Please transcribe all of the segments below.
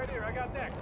Right here, I got next.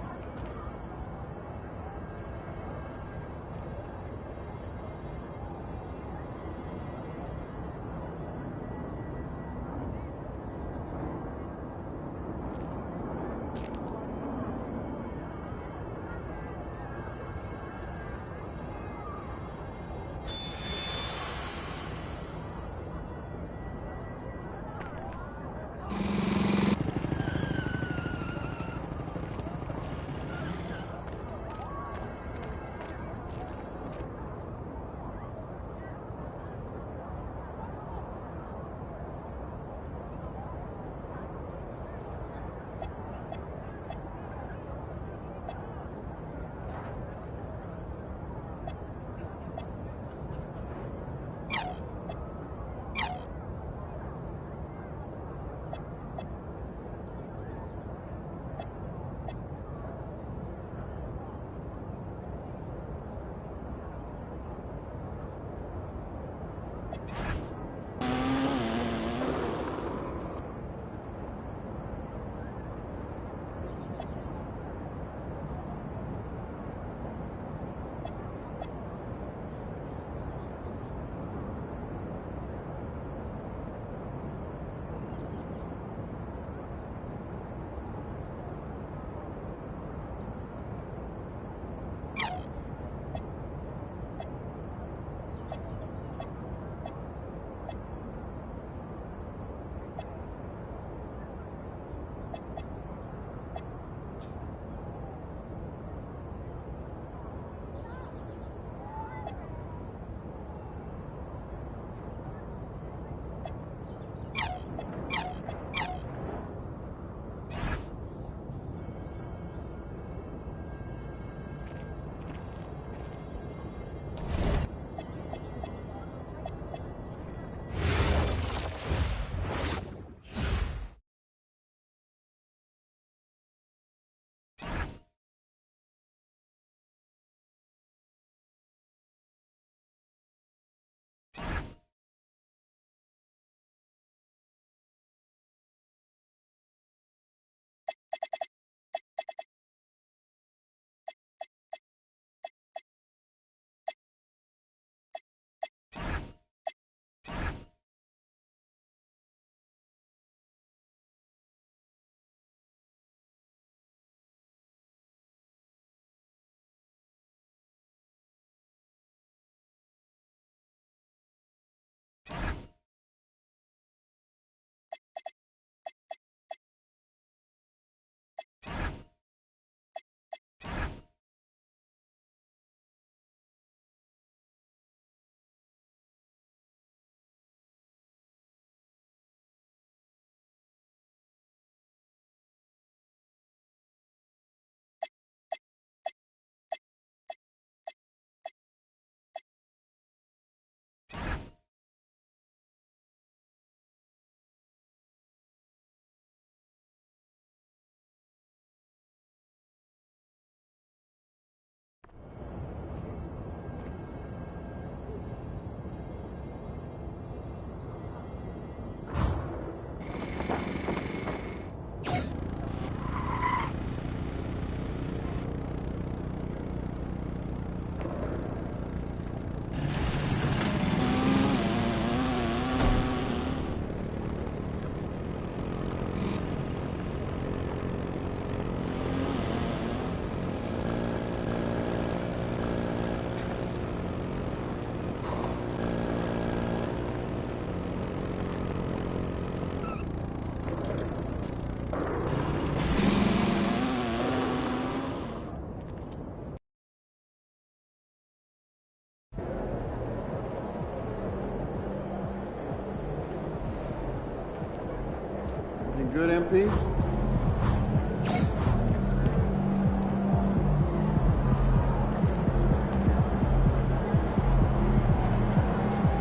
You good, MP?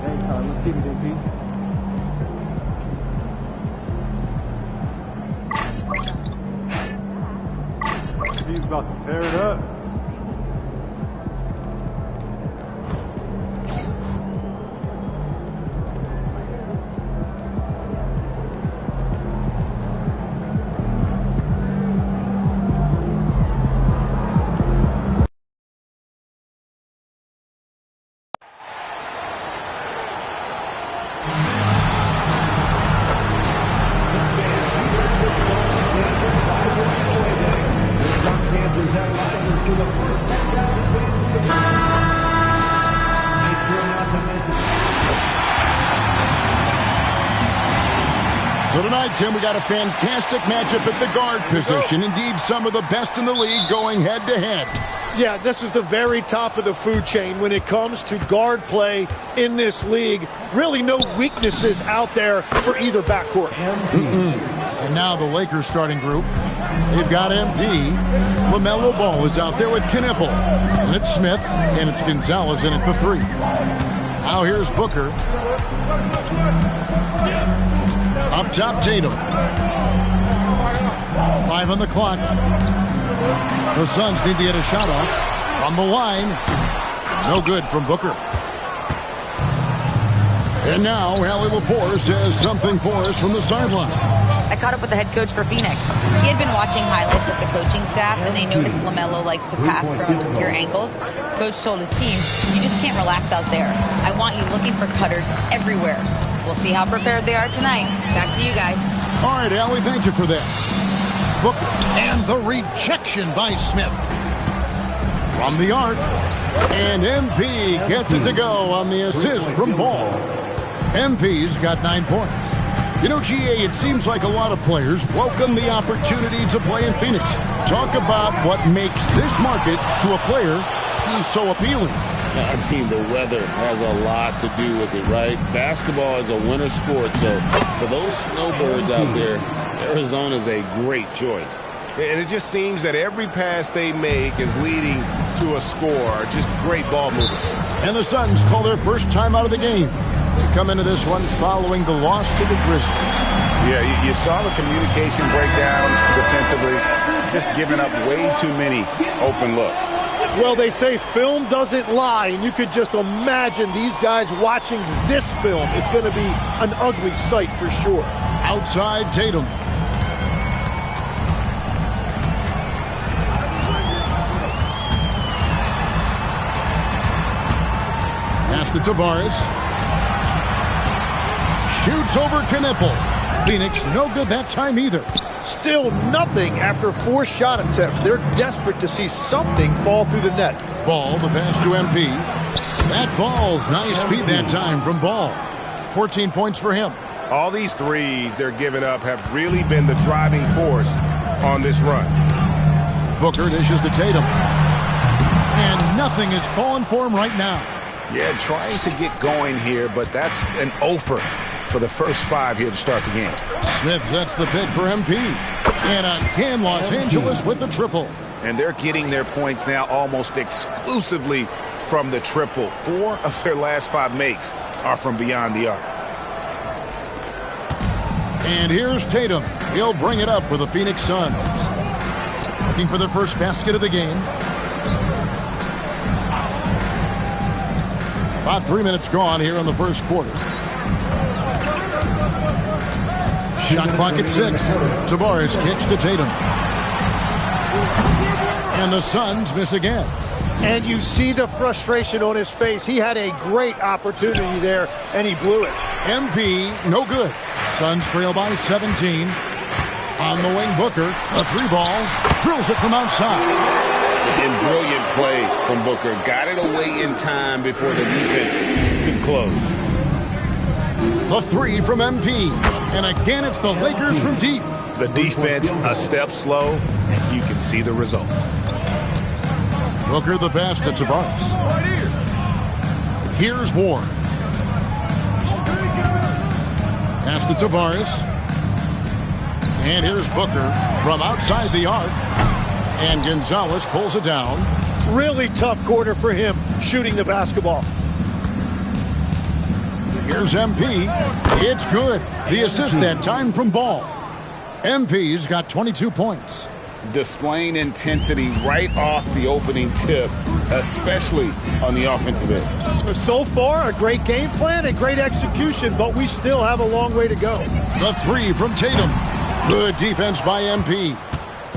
Anytime, let's get it, MP. He's about to tear it up. So tonight, Tim, we got a fantastic matchup at the guard position. Indeed, some of the best in the league going head-to-head. Yeah, this is the very top of the food chain when it comes to guard play in this league. Really no weaknesses out there for either backcourt. And now the Lakers starting group. They've got MP. LaMelo Ball is out there with Knipple. And it's Smith, and it's Gonzalez in at the 3. Now here's Booker. Up top, Tatum. 5 on the clock. The Suns need to get a shot off from the line. No good from Booker. And now, Allie LaForce has something for us from the sideline. I caught up with the head coach for Phoenix. He had been watching highlights with the coaching staff, and they noticed LaMelo likes to pass from obscure angles. Coach told his team, you just can't relax out there. I want you looking for cutters everywhere. We'll see how prepared they are tonight. Back to you guys. All right, Allie, thank you for that. Booker, and the rejection by Smith. From the arc, and MP gets it to go on the assist from Ball. MP's got 9 points. You know, GA, it seems like a lot of players welcome the opportunity to play in Phoenix. Talk about what makes this market to a player who's so appealing. I mean, the weather has a lot to do with it, right? Basketball is a winter sport, so for those snowbirds out there, Arizona is a great choice. And it just seems that every pass they make is leading to a score. Just great ball movement. And the Suns call their first time out of the game. They come into this one following the loss to the Grizzlies. Yeah, you saw the communication breakdowns defensively, just giving up way too many open looks. Well, they say film doesn't lie, and you could just imagine these guys watching this film. It's going to be an ugly sight for sure. Outside Tatum. Pass to Tavares. Shoots over Knipple. Phoenix no good that time either. Still nothing after 4 shot attempts. They're desperate to see something fall through the net. Ball, the pass to MP. That falls. Nice feed that time from Ball. 14 points for him. All these threes they're giving up have really been the driving force on this run. Booker dishes to Tatum. And nothing is falling for him right now. Yeah, trying to get going here, but that's an offer for the first 5 here to start the game. Smith sets the pick for MP. And again, Los Angeles with the triple. And they're getting their points now almost exclusively from the triple. 4 of their last 5 makes are from beyond the arc. And here's Tatum. He'll bring it up for the Phoenix Suns. Looking for the first basket of the game. About 3 minutes gone here in the first quarter. Shot clock at 6. Tavares kicks to Tatum. And the Suns miss again. And you see the frustration on his face. He had a great opportunity there, and he blew it. MP, no good. Suns trail by 17. On the wing, Booker. A 3-ball. Drills it from outside. And brilliant play from Booker. Got it away in time before the defense could close. The 3 from MP. And again, it's the Lakers from deep. The defense a step slow, and you can see the result. Booker the pass to Tavares. Here's Ward. Pass to Tavares. And here's Booker from outside the arc. And Gonzalez pulls it down. Really tough quarter for him shooting the basketball. Here's MP. It's good. The assist that time from Ball. MP's got 22 points. Displaying intensity right off the opening tip, especially on the offensive end. So far, a great game plan and great execution, but we still have a long way to go. The three from Tatum. Good defense by MP.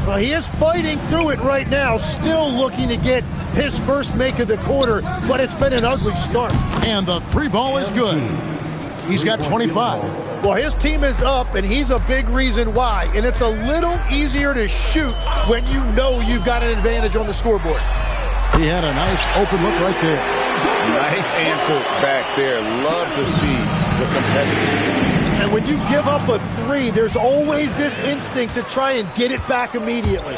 Well, he is fighting through it right now, still looking to get his first make of the quarter, but it's been an ugly start. And the three ball is good. He's got 25. Well, his team is up, and he's a big reason why. And it's a little easier to shoot when you know you've got an advantage on the scoreboard. He had a nice open look right there. Nice answer back there. Love to see the competitiveness. And when you give up a three, there's always this instinct to try and get it back immediately.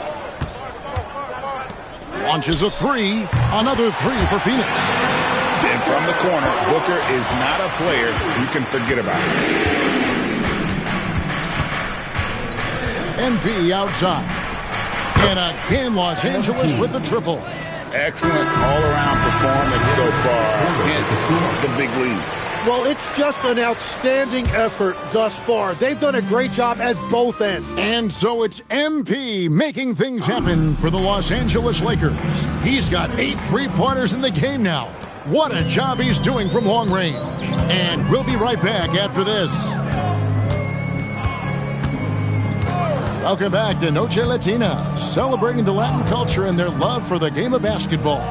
Launches a three. Another three for Phoenix. And from the corner, Booker is not a player you can forget about. MP outside. And again, Los Angeles with the triple. Excellent all-around performance so far, hence the big lead. Well, it's just an outstanding effort thus far. They've done a great job at both ends. And so it's MP making things happen for the Los Angeles Lakers. He's got 8 3-pointers in the game now. What a job he's doing from long range. And we'll be right back after this. Welcome back to Noche Latina, celebrating the Latin culture and their love for the game of basketball.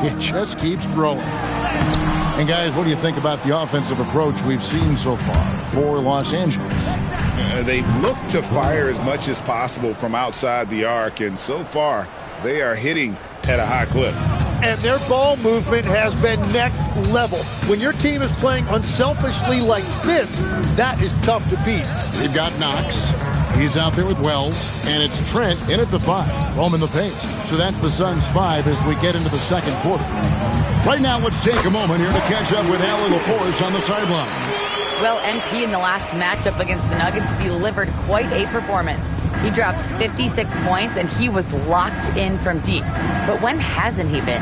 It just keeps growing. And guys, what do you think about the offensive approach we've seen so far for Los Angeles? They've looked to fire as much as possible from outside the arc, and so far they are hitting at a high clip. And their ball movement has been next level. When your team is playing unselfishly like this, that is tough to beat. We've got Knox. He's out there with Wells, and it's Trent in at the 5, roaming the paint. So that's the Suns' 5 as we get into the second quarter. Right now, let's take a moment here to catch up with Allie LaForce on the sideline. Well, MP in the last matchup against the Nuggets delivered quite a performance. He dropped 56 points, and he was locked in from deep. But when hasn't he been?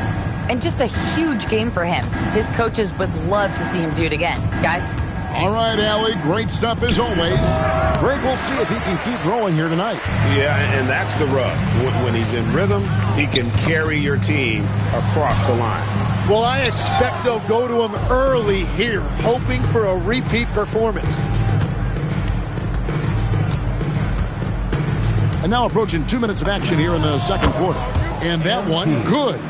And just a huge game for him. His coaches would love to see him do it again. Guys? All right, Allie, great stuff as always. Greg, we'll see if he can keep growing here tonight. Yeah, and that's the rub. When he's in rhythm, he can carry your team across the line. Well, I expect they'll go to him early here, hoping for a repeat performance. And now approaching 2 minutes of action here in the second quarter. And that one, good.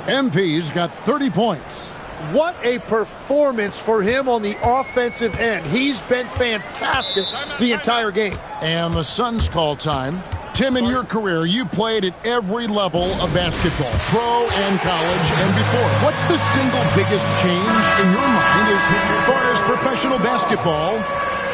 MP's got 30 points. What a performance for him on the offensive end. He's been fantastic the entire game. And the Suns call time. Tim, in your career, you played at every level of basketball, pro and college and before. What's the single biggest change in your mind as far as professional basketball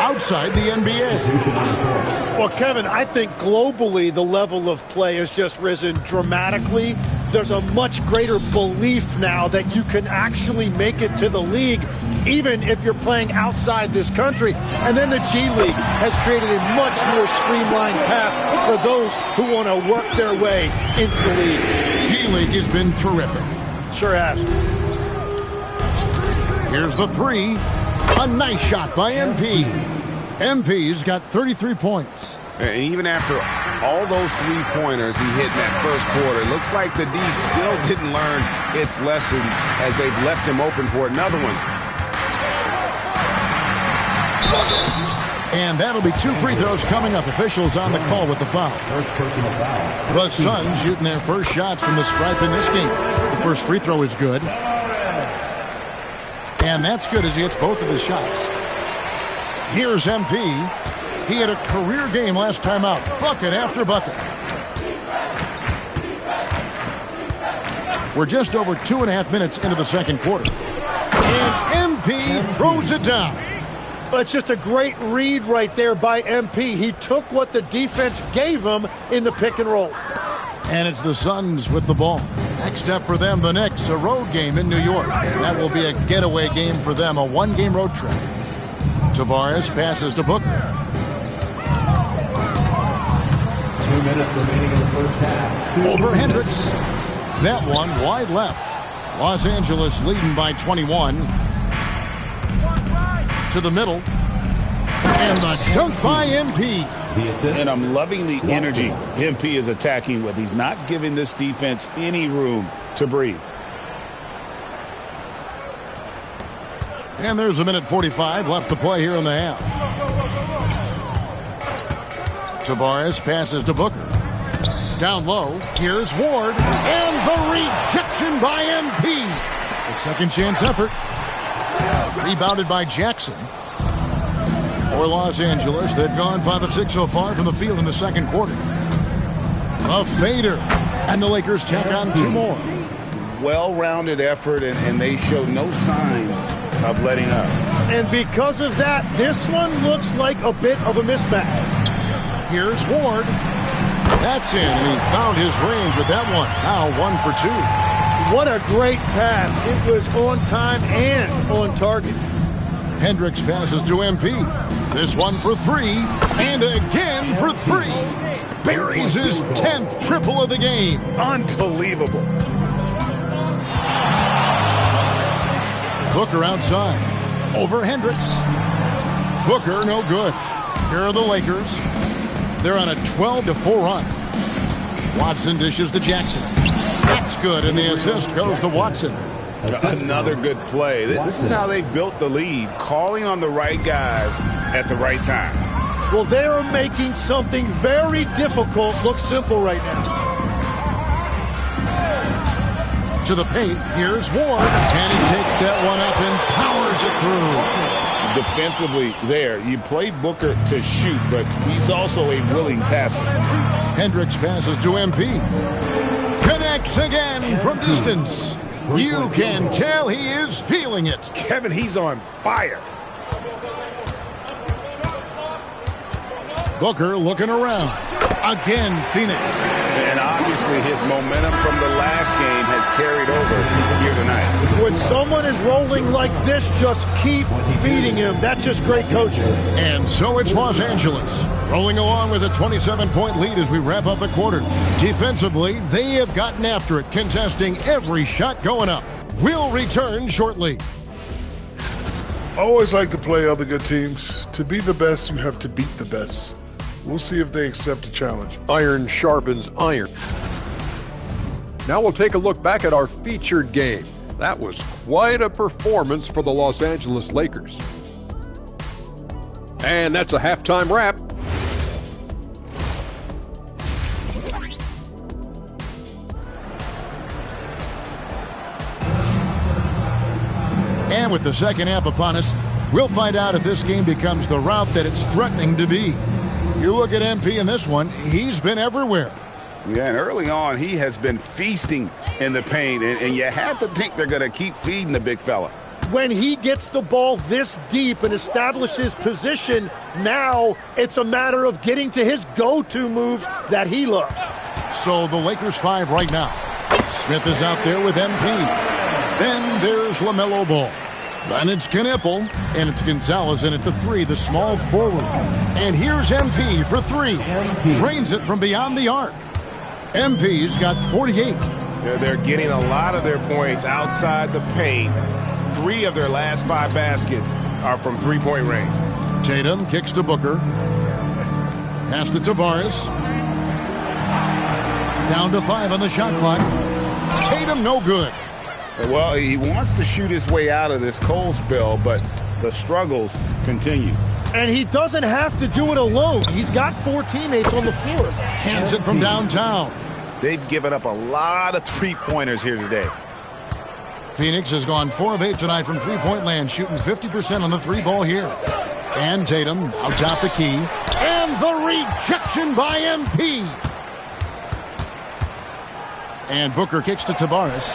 outside the NBA? Well, Kevin, I think globally the level of play has just risen dramatically. There's a much greater belief now that you can actually make it to the league, even if you're playing outside this country. And then the G League has created a much more streamlined path for those who want to work their way into the league. G League has been terrific. Sure has. Here's the 3. A nice shot by MP. MP's got 33 points. And even after all those 3-pointers he hit in that first quarter, it looks like the D still didn't learn its lesson as they've left him open for another one. And that'll be 2 free throws coming up. Officials on the call with the foul. The Suns shooting their first shots from the stripe in this game. The first free throw is good. And that's good as he hits both of his shots. Here's MP. He had a career game last time out. Bucket after bucket. We're just over 2.5 minutes into the second quarter. And MP throws it down. But it's just a great read right there by MP. He took what the defense gave him in the pick and roll. And it's the Suns with the ball. Next up for them, the Knicks, a road game in New York. That will be a getaway game for them, a 1-game road trip. Tavares passes to Booker. minutes remaining in the first half. Over Hendricks. That one wide left. Los Angeles leading by 21. To the middle. And the dunk by MP. And I'm loving the energy MP is attacking with. He's not giving this defense any room to breathe. And there's a minute 45 left to play here in the half. Tavares passes to Booker. Down low, here's Ward. And the rejection by MP. A second chance effort. Rebounded by Jackson. For Los Angeles, they've gone 5 of 6 so far from the field in the second quarter. A fader. And the Lakers tack on 2 more. Well-rounded effort, and they show no signs of letting up. And because of that, this one looks like a bit of a mismatch. Here's Ward. That's in, and he found his range with that one. Now 1 for 2. What a great pass. It was on time and on target. Hendricks passes to MP. This one for 3, and again for 3. Buries his 10th triple of the game. Unbelievable. Booker outside. Over Hendricks. Booker no good. Here are the Lakers. They're on a 12-4 run. Watson dishes to Jackson. That's good, and the assist goes to Watson. Another good play. This is how they built the lead, calling on the right guys at the right time. Well, they are making something very difficult look simple right now. To the paint, here's Ward, and he takes that one up and powers it through. Defensively there, you play Booker to shoot, but he's also a willing passer. Hendricks passes to MP. Connects again from distance. You can tell he is feeling it. Kevin, he's on fire. Booker looking around. Again, Phoenix. And obviously his momentum from the last game has carried over here tonight. When someone is rolling like this, just keep feeding him. That's just great coaching. And so it's Los Angeles, rolling along with a 27-point lead as we wrap up the quarter. Defensively, they have gotten after it, contesting every shot going up. We'll return shortly. I always like to play other good teams. To be the best, you have to beat the best. We'll see if they accept the challenge. Iron sharpens iron. Now we'll take a look back at our featured game. That was quite a performance for the Los Angeles Lakers. And that's a halftime wrap. And with the second half upon us, we'll find out if this game becomes the rout that it's threatening to be. You look at MP in this one, he's been everywhere. Yeah, and early on, he has been feasting in the paint, and you have to think they're going to keep feeding the big fella. When he gets the ball this deep and establishes position, now it's a matter of getting to his go-to moves that he loves. So the Lakers 5 right now. Smith is out there with MP. Then there's LaMelo Ball. Then it's Knipple, and it's Gonzalez in at the 3, the small forward. And here's MP for 3. Drains it from beyond the arc. MP's got 48. They're getting a lot of their points outside the paint. 3 of their last 5 baskets are from three-point range. Tatum kicks to Booker. Pass to Tavares. Down to 5 on the shot clock. Tatum no good. Well, he wants to shoot his way out of this cold spell, but the struggles continue. And he doesn't have to do it alone. He's got 4 teammates on the floor. Cans it from downtown. They've given up a lot of three-pointers here today. Phoenix has gone 4 of 8 tonight from three-point land, shooting 50% on the 3 ball here. And Tatum out top the key. And the rejection by MP. And Booker kicks to Tavares.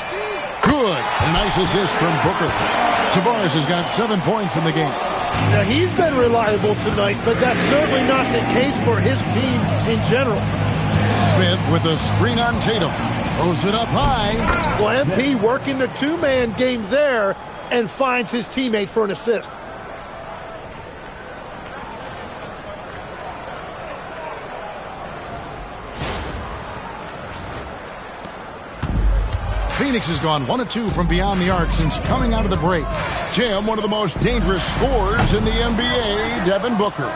Good. A nice assist from Booker. Tavares has got 7 points in the game. Now, he's been reliable tonight, but that's certainly not the case for his team in general. Smith with a screen on Tatum. Throws it up high. Well, MP working the 2-man game there and finds his teammate for an assist. Phoenix has gone 1 of 2 from beyond the arc since coming out of the break. Jim, one of the most dangerous scorers in the NBA, Devin Booker.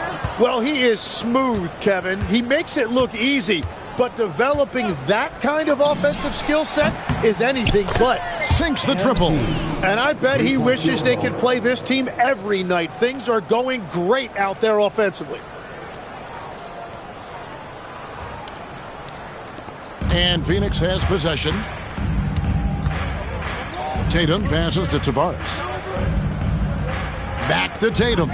Well, he is smooth, Kevin. He makes it look easy, but developing that kind of offensive skill set is anything but. Sinks the triple. And I bet he wishes they could play this team every night. Things are going great out there offensively. And Phoenix has possession. Tatum passes to Tavares. Back to Tatum.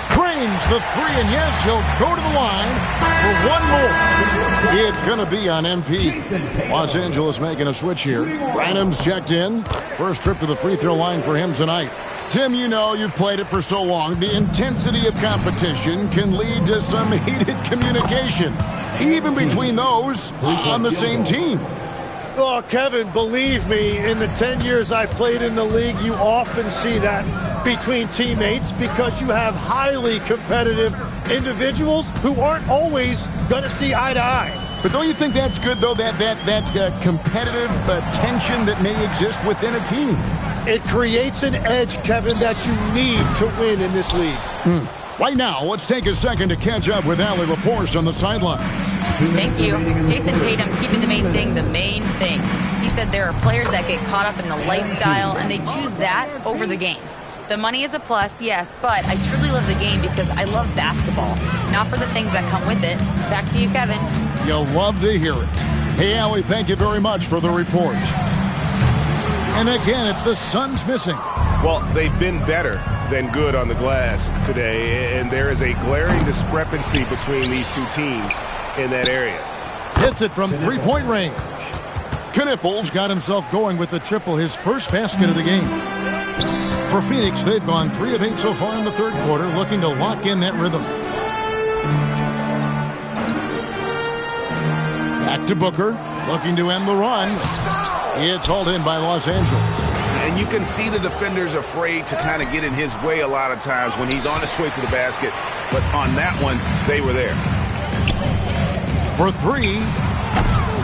Cranes the three, and yes, he'll go to the line for one more. It's going to be on MP. Los Angeles making a switch here. Branham's checked in. First trip to the free throw line for him tonight. Tim, you know you've played it for so long. The intensity of competition can lead to some heated communication, even between those on the same team. Oh, Kevin, believe me, in the 10 years I played in the league, you often see that between teammates because you have highly competitive individuals who aren't always going to see eye to eye. But don't you think that's good, though, that competitive tension that may exist within a team? It creates an edge, Kevin, that you need to win in this league. Right now, let's take a second to catch up with Allie LaForce on the sidelines. Thank you. Jason Tatum keeping the main thing the main thing. He said there are players that get caught up in the lifestyle and they choose that over the game. The money is a plus, yes, but I truly love the game because I love basketball, not for the things that come with it. Back to you, Kevin. You'll love to hear it. Hey, Allie, thank you very much for the report. And again, it's the Suns missing. Well, they've been better than good on the glass today, and there is a glaring discrepancy between these two teams in that area. Hits it from three-point range. Knipples got himself going with the triple, his first basket of the game. For Phoenix, they've gone 3 of 8 so far in the third quarter, looking to lock in that rhythm. Back to Booker, looking to end the run. It's hauled in by Los Angeles. And you can see the defenders afraid to kind of get in his way a lot of times when he's on his way to the basket. But on that one, they were there. For 3,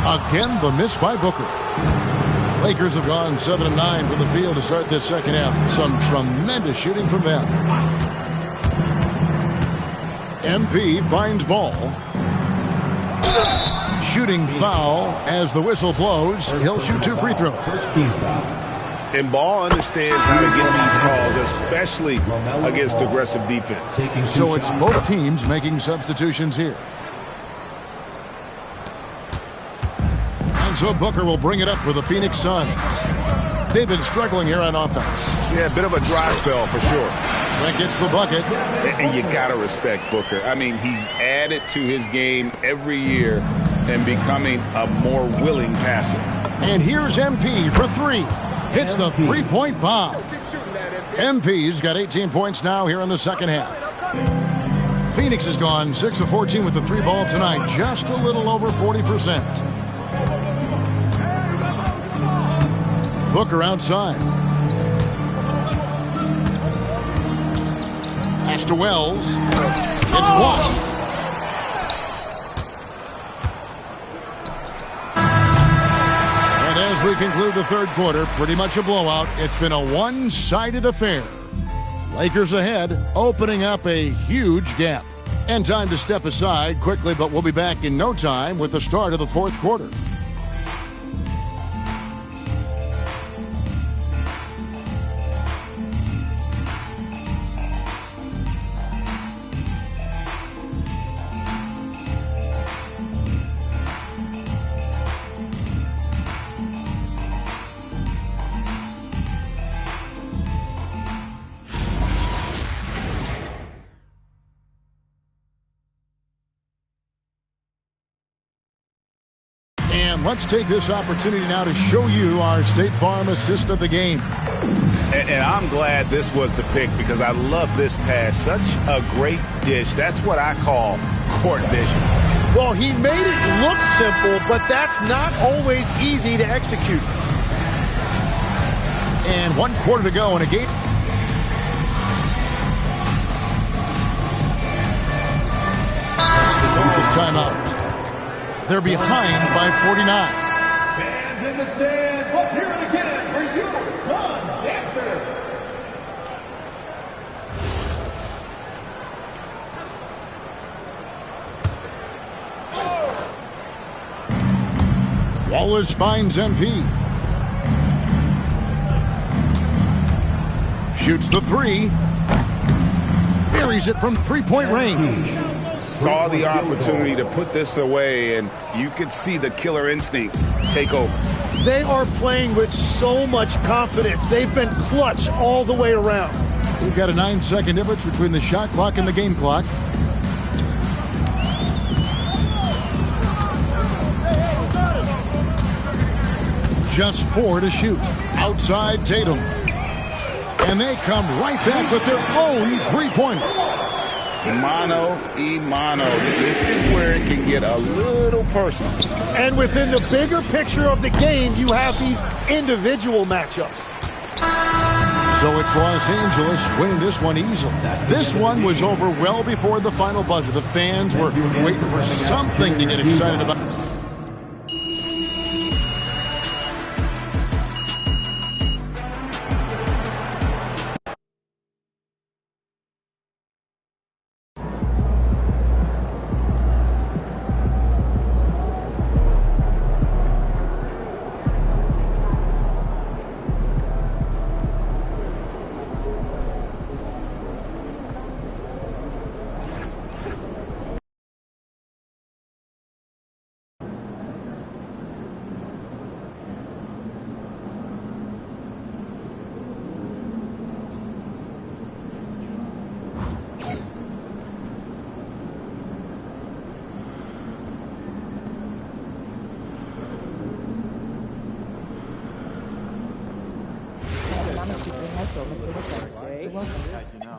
again the miss by Booker. Lakers have gone 7 of 9 from the field to start this second half. Some tremendous shooting from them. MP finds ball. Shooting foul as the whistle blows. He'll shoot 2 free throws. And Ball understands how to get these calls, especially against aggressive defense. So it's both teams making substitutions here. And so Booker will bring it up for the Phoenix Suns. They've been struggling here on offense. Yeah, a bit of a dry spell for sure. Trent gets the bucket. And you got to respect Booker. I mean, he's added to his game every year and becoming a more willing passer. And here's MP for 3. Hits the three-point bomb. MP's got 18 points now here in the second half. Phoenix has gone 6 of 14 with the 3 ball tonight, just a little over 40%. Booker outside. Pass to Wells. It's blocked. As we conclude the third quarter, pretty much a blowout. It's been a one-sided affair. Lakers ahead, opening up a huge gap. And time to step aside quickly, but we'll be back in no time with the start of the fourth quarter. And let's take this opportunity now to show you our State Farm assist of the game. And I'm glad this was the pick because I love this pass. Such a great dish. That's what I call court vision. Well, he made it look simple, but that's not always easy to execute. And 1 quarter to go in a game. Timeout. They're behind by 49. the stands, let's hear it again for your son's dancer. Wallace finds MP. Shoots the three. Buries it from three-point range. Saw the opportunity to put this away, and you could see the killer instinct take over. They are playing with so much confidence. They've been clutch all the way around. We've got a 9-second difference between the shot clock and the game clock. Just 4 to shoot. Outside Tatum. And they come right back with their own three-pointer. Mano y mano. This is where it can get a little personal. And within the bigger picture of the game, you have these individual matchups. So it's Los Angeles winning this one easily. This one was over well before the final buzzer. The fans were waiting for something to get excited about.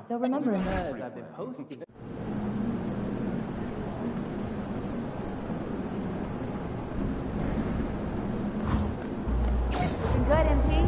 Still remembering that. I've been hosting. Good, MP.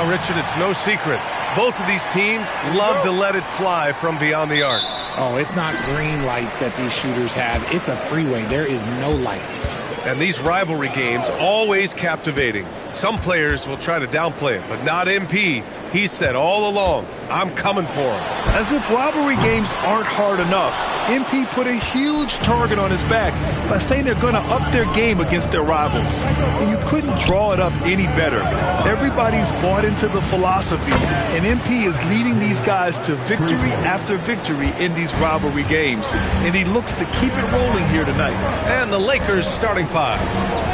Richard, it's no secret. Both of these teams love to let it fly from beyond the arc. Oh, it's not green lights that these shooters have. It's a freeway. There is no lights. And these rivalry games, always captivating. Some players will try to downplay it, but not MP. He said all along, I'm coming for him. As if rivalry games aren't hard enough, MP put a huge target on his back by saying they're going to up their game against their rivals. And you couldn't draw it up any better. Everybody's bought into the philosophy, and MP is leading these guys to victory after victory in these rivalry games. And he looks to keep it rolling here tonight. And the Lakers starting five.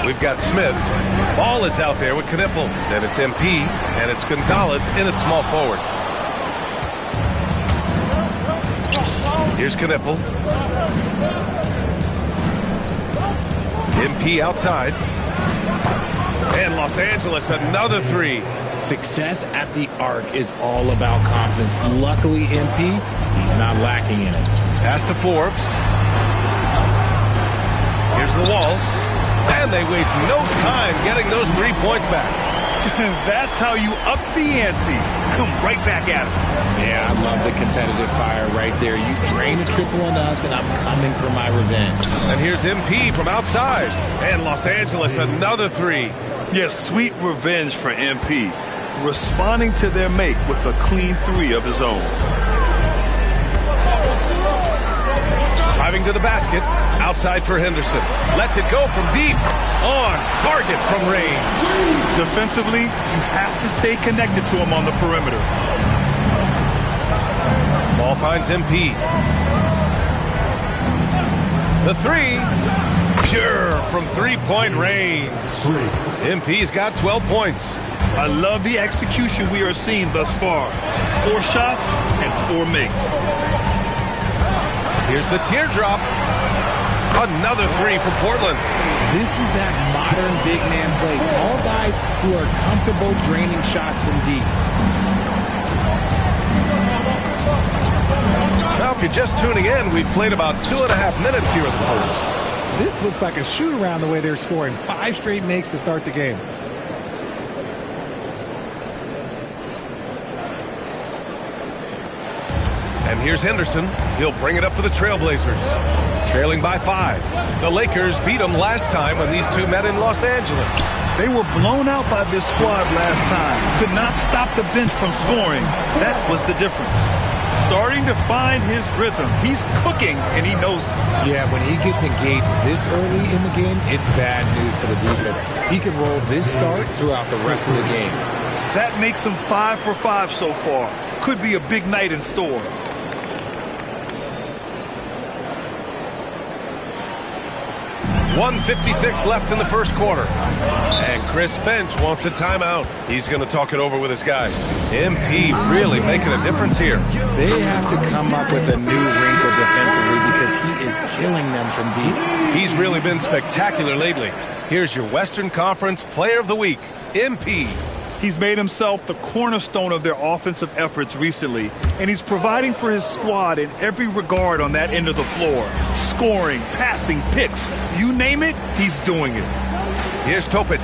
We've got Smith. Ball is out there with Knipple. Then it's MP, and it's Gonzalez in at small forward. Here's Knipple. MP outside. And Los Angeles, another three. Success at the arc is all about confidence. Luckily, MP, he's not lacking in it. Pass to Forbes. Here's the wall. And they waste no time getting those 3 points back. That's how you up the ante. Come right back at him. Yeah, I love the competitive fire right there. You drain a triple on us, and I'm coming for my revenge. And here's MP from outside. And Los Angeles, another three. Yes, sweet revenge for MP. Responding to their make with a clean three of his own. Driving to the basket. Outside for Henderson. Lets it go from deep. On target from range. Defensively, you have to stay connected to him on the perimeter. Ball finds MP. The three. Pure from three-point range. MP's got 12 points. I love the execution we are seeing thus far. 4 shots and 4 makes. Here's the teardrop. Another three for Portland. This is that modern big man play. Tall guys who are comfortable draining shots from deep. Now, if you're just tuning in, we've played about 2.5 minutes here in the first. This looks like a shoot-around the way they're scoring. 5 straight makes to start the game. And here's Henderson. He'll bring it up for the Trailblazers. Trailing by 5. The Lakers beat them last time when these two met in Los Angeles. They were blown out by this squad last time. Could not stop the bench from scoring. That was the difference. Starting to find his rhythm. He's cooking, and he knows it. Yeah, when he gets engaged this early in the game, it's bad news for the defense. He can roll this start throughout the rest of the game. That makes him 5 for 5 so far. Could be a big night in store. .156 left in the first quarter. And Chris Finch wants a timeout. He's going to talk it over with his guys. MP really making a difference here. They have to come up with a new wrinkle defensively because he is killing them from deep. He's really been spectacular lately. Here's your Western Conference Player of the Week, MP. He's made himself the cornerstone of their offensive efforts recently, and he's providing for his squad in every regard on that end of the floor. Scoring, passing, picks, you name it, he's doing it. Here's Topic.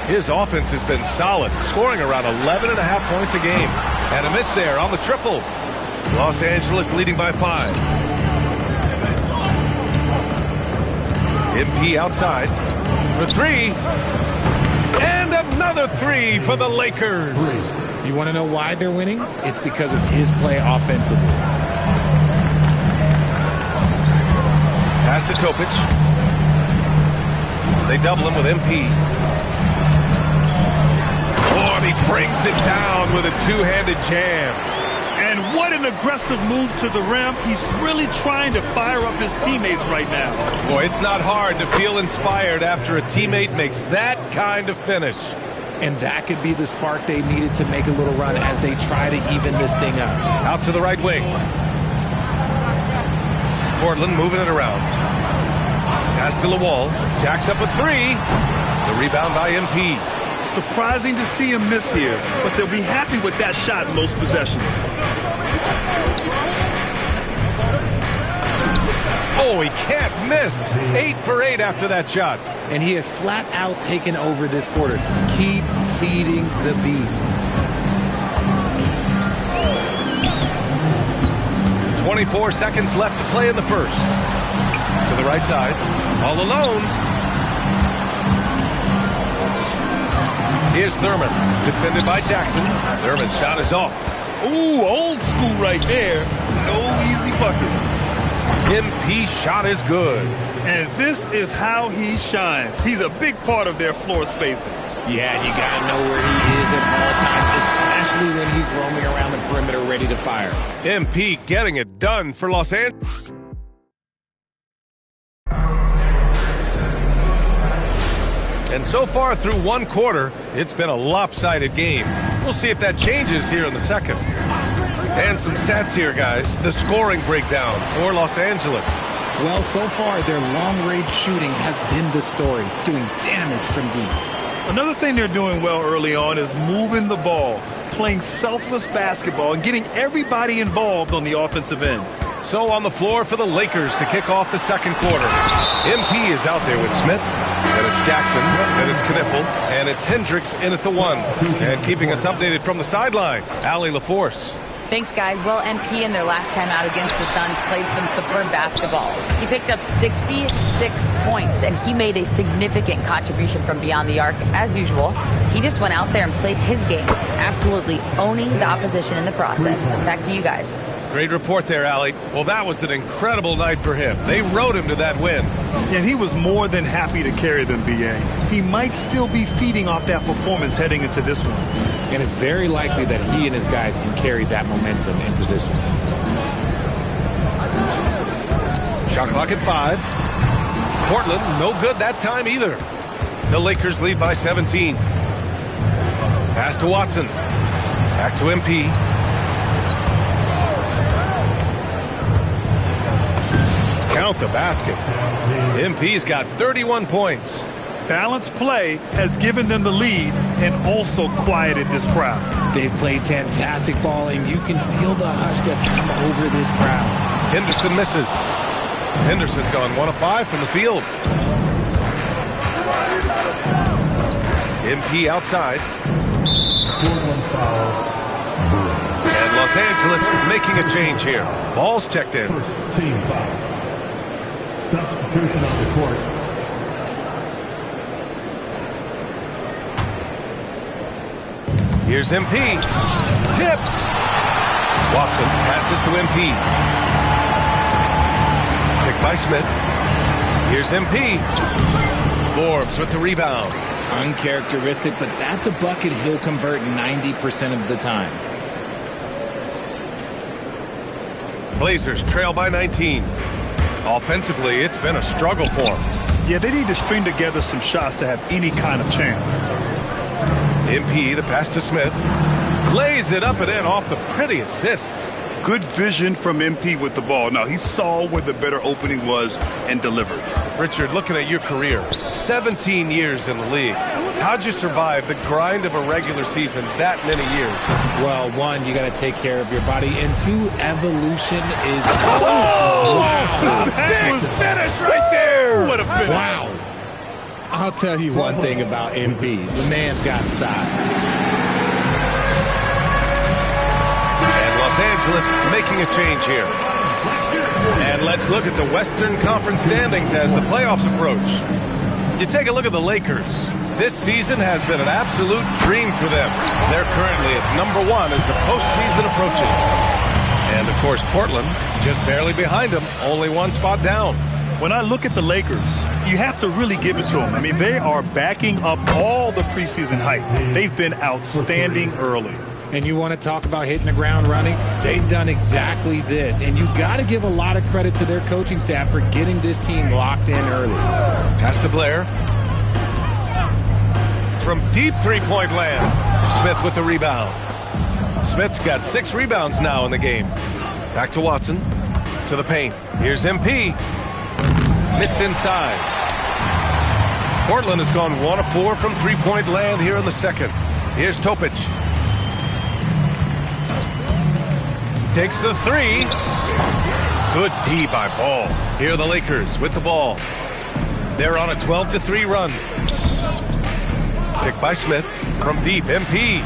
His offense has been solid, scoring around 11.5 points a game. And a miss there on the triple. Los Angeles leading by 5. MP outside for 3. And another 3 for the Lakers. You want to know why they're winning? It's because of his play offensively. Pass to Topic. They double him with MP. Oh, and he brings it down with a two-handed jam. And what an aggressive move to the rim. He's really trying to fire up his teammates right now. Boy, it's not hard to feel inspired after a teammate makes that kind of finish. And that could be the spark they needed to make a little run as they try to even this thing up. Out to the right wing. Portland moving it around. Pass to Lawal. Jacks up a 3. The rebound by MP. Surprising to see him miss here, but they'll be happy with that shot in most possessions. Oh, he can't miss. 8 for 8 after that shot. And he has flat out taken over this quarter. Keep feeding the beast. 24 seconds left to play in the first. To the right side. All alone. Here's Thurman. Defended by Jackson. Thurman's shot is off. Ooh, old school right there. No easy buckets. MP's shot is good. And this is how he shines. He's a big part of their floor spacing. Yeah, you got to know where he is at all times, especially when he's roaming around the perimeter ready to fire. MP getting it done for Los Angeles. And so far through one quarter, it's been a lopsided game. We'll see if that changes here in the second. And some stats here, guys. The scoring breakdown for Los Angeles. Well, so far, their long-range shooting has been the story, doing damage from deep. Another thing they're doing well early on is moving the ball, playing selfless basketball, and getting everybody involved on the offensive end. So on the floor for the Lakers to kick off the second quarter. MP is out there with Smith. And it's Jackson, and it's Knipple, and it's Hendricks in at the 1. And keeping us updated from the sideline, Allie LaForce. Thanks, guys. Well, MP in their last time out against the Suns played some superb basketball. He picked up 66 points, and he made a significant contribution from beyond the arc, as usual. He just went out there and played his game, absolutely owning the opposition in the process. Back to you guys. Great report there, Allie. Well, that was an incredible night for him. They rode him to that win. And he was more than happy to carry them, B.A. He might still be feeding off that performance heading into this one. And it's very likely that he and his guys can carry that momentum into this one. Shot clock at 5. Portland, no good that time either. The Lakers lead by 17. Pass to Watson. Back to MP. Count the basket. MP's got 31 points. Balanced play has given them the lead and also quieted this crowd. They've played fantastic ball, and you can feel the hush that's come over this crowd. Henderson misses. Henderson's gone 1 of 5 from the field. MP outside. And Los Angeles making a change here. Ball's checked in. First team foul. Substitution on the court. Here's MP. Tipped. Watson passes to MP. Picked by Smith. Here's MP. Forbes with the rebound. Uncharacteristic, but that's a bucket he'll convert 90% of the time. Blazers trail by 19. Offensively, it's been a struggle for them. Yeah, they need to string together some shots to have any kind of chance. MP, the pass to Smith. Lays it up and in off the pretty assist. Good vision from MP with the ball. Now, he saw where the better opening was and delivered. Richard, looking at your career, 17 years in the league. How'd you survive the grind of a regular season that many years? Well, one, you got to take care of your body, and two, evolution is... Wow! Big finish right there! What a finish! Wow! I'll tell you one thing about MP. The man's got style. And Los Angeles making a change here. And let's look at the Western Conference standings as the playoffs approach. You take a look at the Lakers. This season has been an absolute dream for them. They're currently at number 1 as the postseason approaches. And, of course, Portland just barely behind them, only 1 spot down. When I look at the Lakers, you have to really give it to them. I mean, they are backing up all the preseason hype. They've been outstanding early. And you want to talk about hitting the ground running? They've done exactly this. And you got to give a lot of credit to their coaching staff for getting this team locked in early. Pass to Blair. From deep three-point land. Smith with the rebound. Smith's got 6 rebounds now in the game. Back to Watson. To the paint. Here's MP. Missed inside. Portland has gone 1 of 4 from three-point land here in the second. Here's Topic. Takes the 3. Good D by Ball. Here are the Lakers with the ball. They're on a 12-3 run. Picked by Smith from deep. MP.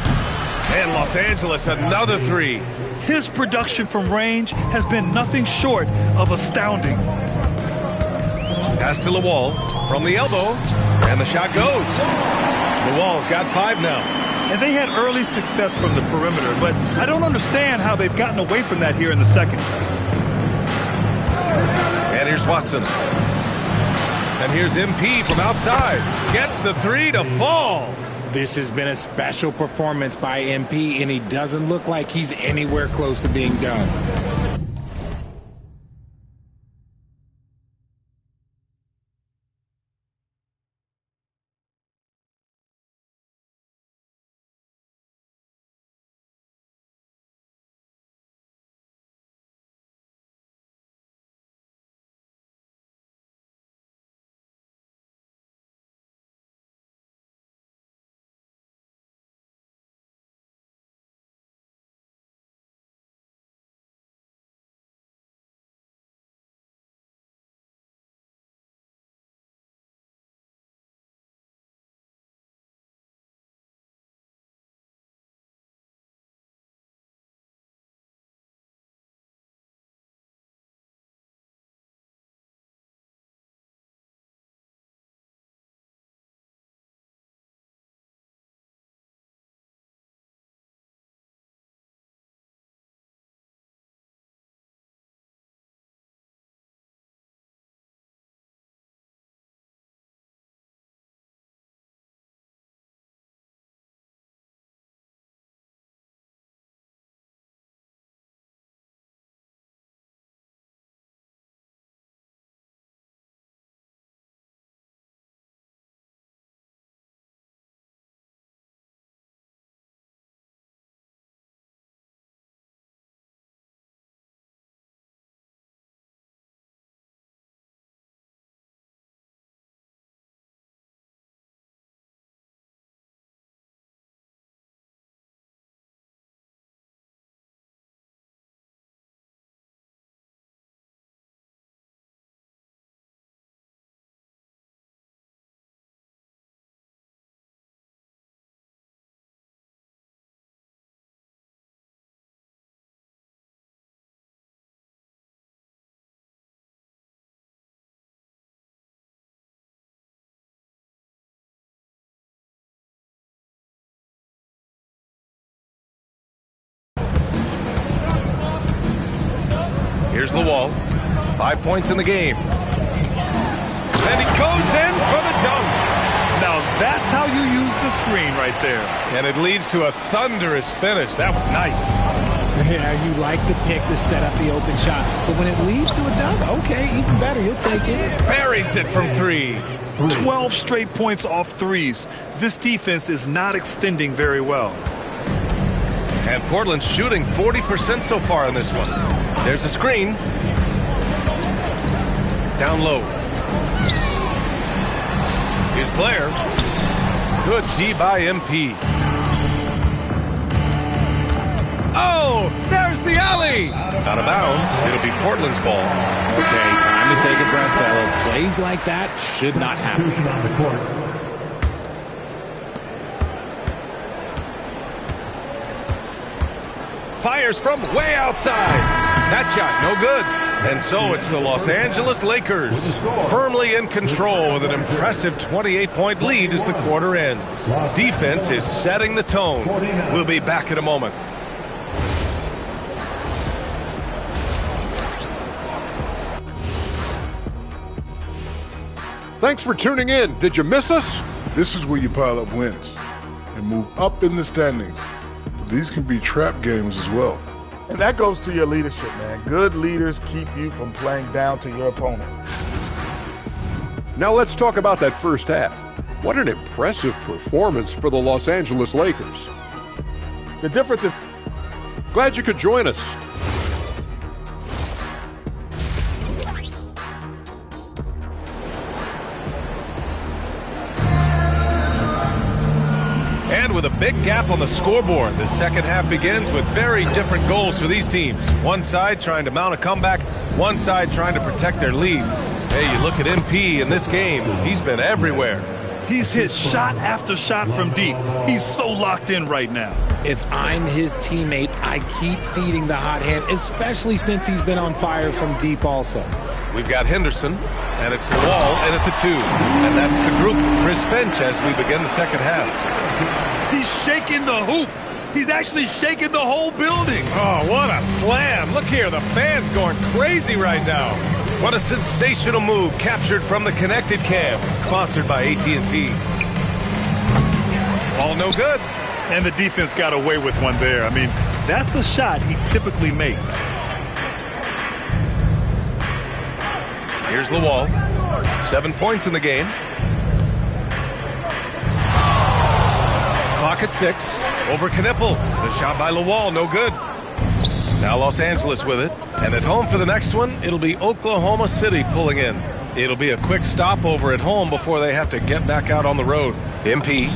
And Los Angeles another 3. His production from range has been nothing short of astounding. Pass to LaWall from the elbow. And the shot goes. LaWall's got 5 now. And they had early success from the perimeter, but I don't understand how they've gotten away from that here in the second. And here's Watson. And here's MP from outside. Gets the 3 to fall. This has been a special performance by MP, and he doesn't look like he's anywhere close to being done. Here's the wall. 5 points in the game. And he goes in for the dunk. Now that's how you use the screen right there. And it leads to a thunderous finish. That was nice. Yeah, you like the pick to set up the open shot. But when it leads to a dunk, okay, even better. You'll take it. Buries it from 3. 12 straight points off threes. This defense is not extending very well. And Portland's shooting 40% so far in this one. There's a screen. Down low. Here's Blair. Good D by MP. Oh, there's the alley. Out of bounds. It'll be Portland's ball. Okay, time to take a breath, fellas. Plays like that should not happen. Fires from way outside. That shot, no good. And so it's the Los Angeles Lakers firmly in control with an impressive 28-point lead as the quarter ends. Defense is setting the tone. We'll be back in a moment. Thanks for tuning in. Did you miss us? This is where you pile up wins and move up in the standings. But these can be trap games as well. And that goes to your leadership, man. Good leaders keep you from playing down to your opponent. Now let's talk about that first half. What an impressive performance for the Los Angeles Lakers. The difference is... Glad you could join us. And with a big gap on the scoreboard, the second half begins with very different goals for these teams. One side trying to mount a comeback, one side trying to protect their lead. Hey, you look at MP in this game, he's been everywhere. He's hit shot after shot from deep. He's so locked in right now. If I'm his teammate, I keep feeding the hot hand, especially since he's been on fire from deep also. We've got Henderson, and it's the wall, and at the 2. And that's the group for Chris Finch as we begin the second half. He's shaking the hoop. He's actually shaking the whole building. Oh, what a slam. Look here, the fans going crazy right now. What a sensational move captured from the connected cam, sponsored by AT&T. All no good. And the defense got away with one there. I mean, that's a shot he typically makes. Here's the wall. 7 points in the game. Clock at 6. Over Knippel. The shot by Lawal, no good. Now Los Angeles with it. And at home for the next one, it'll be Oklahoma City pulling in. It'll be a quick stopover at home before they have to get back out on the road. MP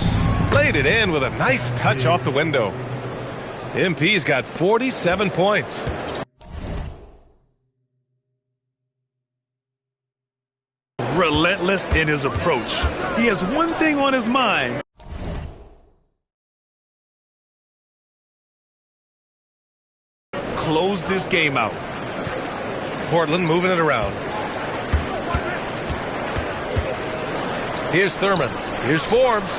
laid it in with a nice touch off the window. MP's got 47 points. Relentless in his approach. He has one thing on his mind. Close this game out. Portland moving it around. Here's Thurman. Here's Forbes.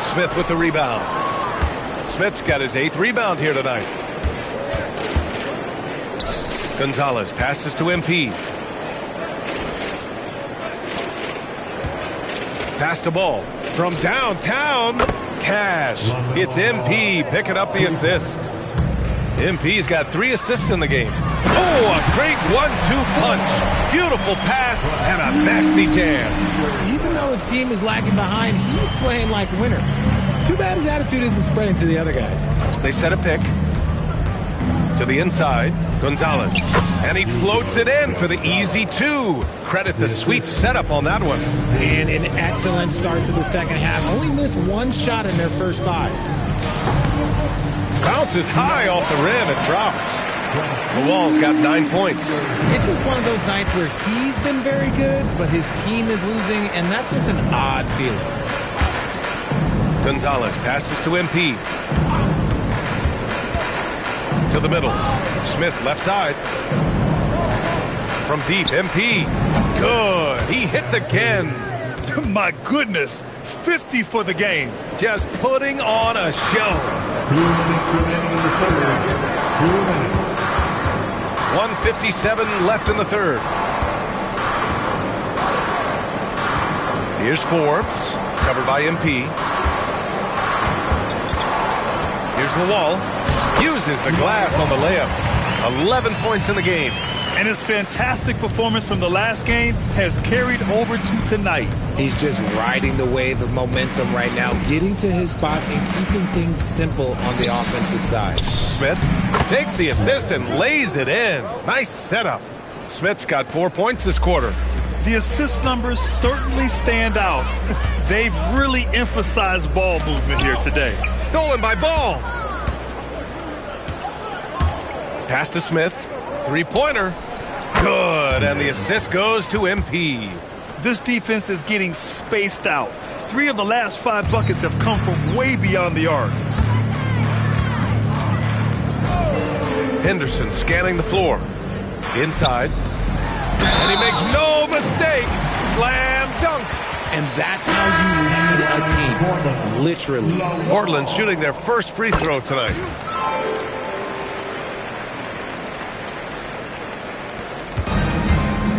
Smith with the rebound. Smith's got his 8th rebound here tonight. Gonzalez passes to MP. Pass the ball from downtown. Cash. It's MP picking up the assist. MP's got 3 assists in the game. Oh, a great 1-2 punch. Beautiful pass and a nasty jam. Even though his team is lagging behind, he's playing like a winner. Too bad his attitude isn't spreading to the other guys. They set a pick to the inside. Gonzalez. And he floats it in for the easy 2. Credit the sweet setup on that one. And an excellent start to the second half. Only missed 1 shot in their first 5. Bounces high off the rim and drops. The Wall's got 9 points. It's just one of those nights where he's been very good, but his team is losing, and that's just an odd feeling. Gonzalez passes to MP. To the middle. Smith left side. From deep, MP. Good. He hits again. My goodness. 50 for the game. Just putting on a show. 1:57 left in the third. Here's Forbes, covered by MP. Here's the wall. Uses the glass on the layup. 11 points in the game. And his fantastic performance from the last game has carried over to tonight. He's just riding the wave of momentum right now, getting to his spots and keeping things simple on the offensive side. Smith takes the assist and lays it in. Nice setup. Smith's got 4 points this quarter. The assist numbers certainly stand out. They've really emphasized ball movement here today. Stolen by Ball. Pass to Smith. Three-pointer. Good, and the assist goes to MP. This defense is getting spaced out. 3 of the last 5 buckets have come from way beyond the arc. Henderson scanning the floor. Inside. And he makes no mistake. Slam dunk. And that's how you lead a team. Literally. Portland shooting their first free throw tonight.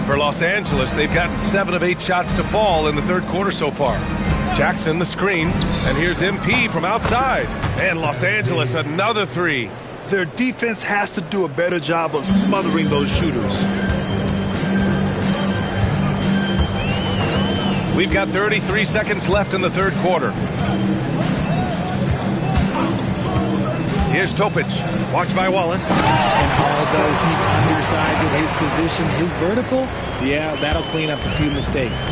For Los Angeles, they've gotten 7 of 8 shots to fall in the third quarter so far. Jackson the screen, and here's MP from outside. And Los Angeles another 3. Their defense has to do a better job of smothering those shooters. We've got 33 seconds left in the third quarter. Here's Topic, watched by Wallace. And although he's undersized at his position, his vertical, yeah, that'll clean up a few mistakes.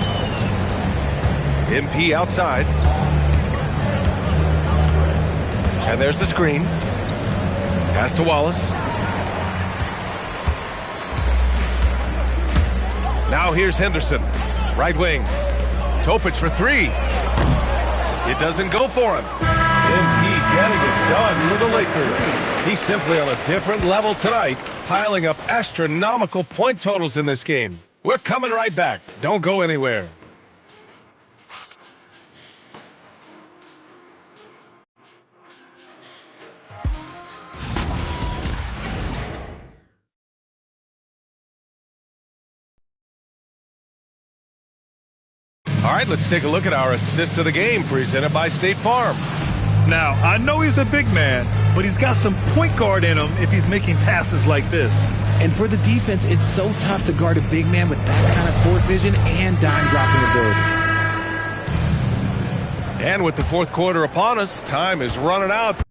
MP outside. And there's the screen. Pass to Wallace. Now here's Henderson, right wing. Topic for 3. It doesn't go for him. MP getting it done for the Lakers. He's simply on a different level tonight, piling up astronomical point totals in this game. We're coming right back. Don't go anywhere. All right, let's take a look at our assist of the game presented by State Farm. Now, I know he's a big man, but he's got some point guard in him if he's making passes like this. And for the defense, it's so tough to guard a big man with that kind of court vision and dime-dropping ability. And with the fourth quarter upon us, time is running out.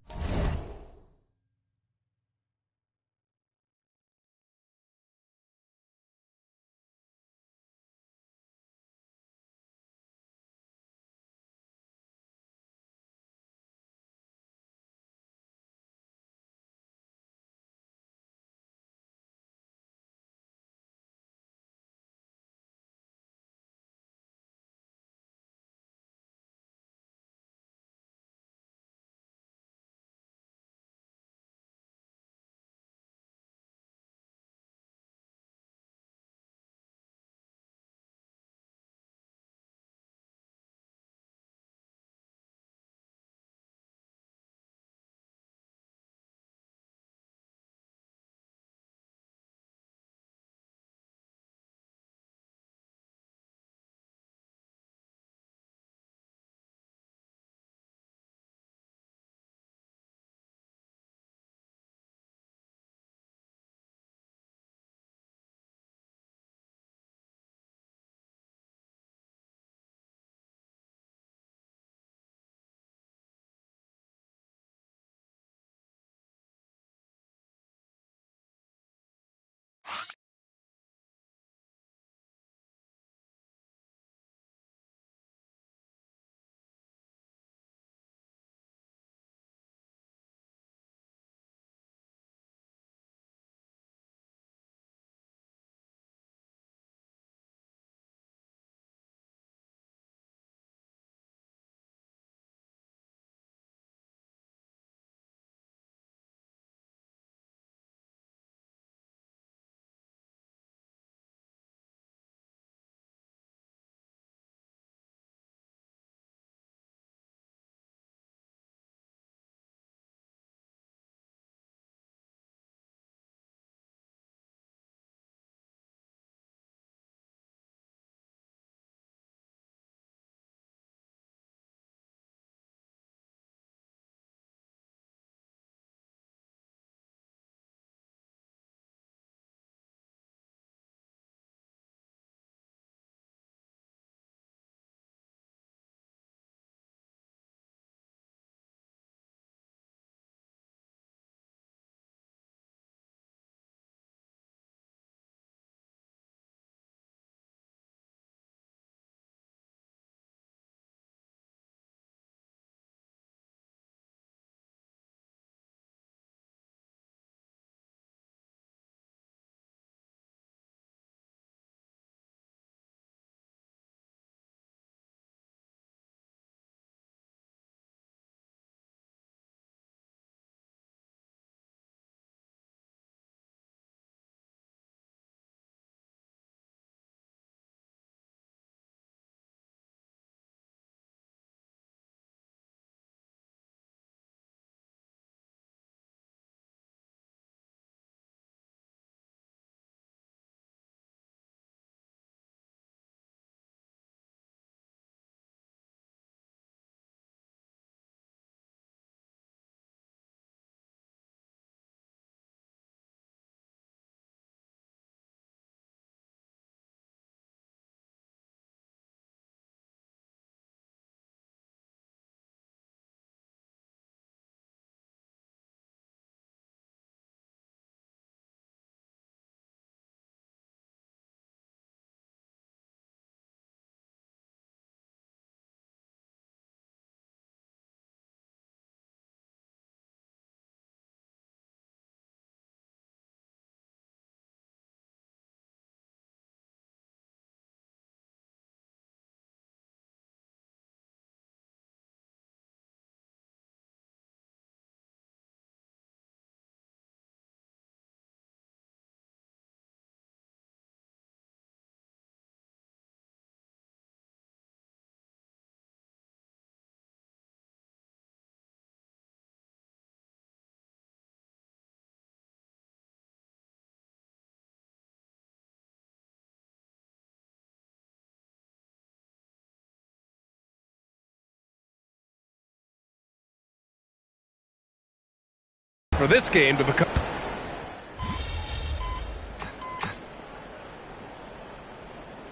for this game to become...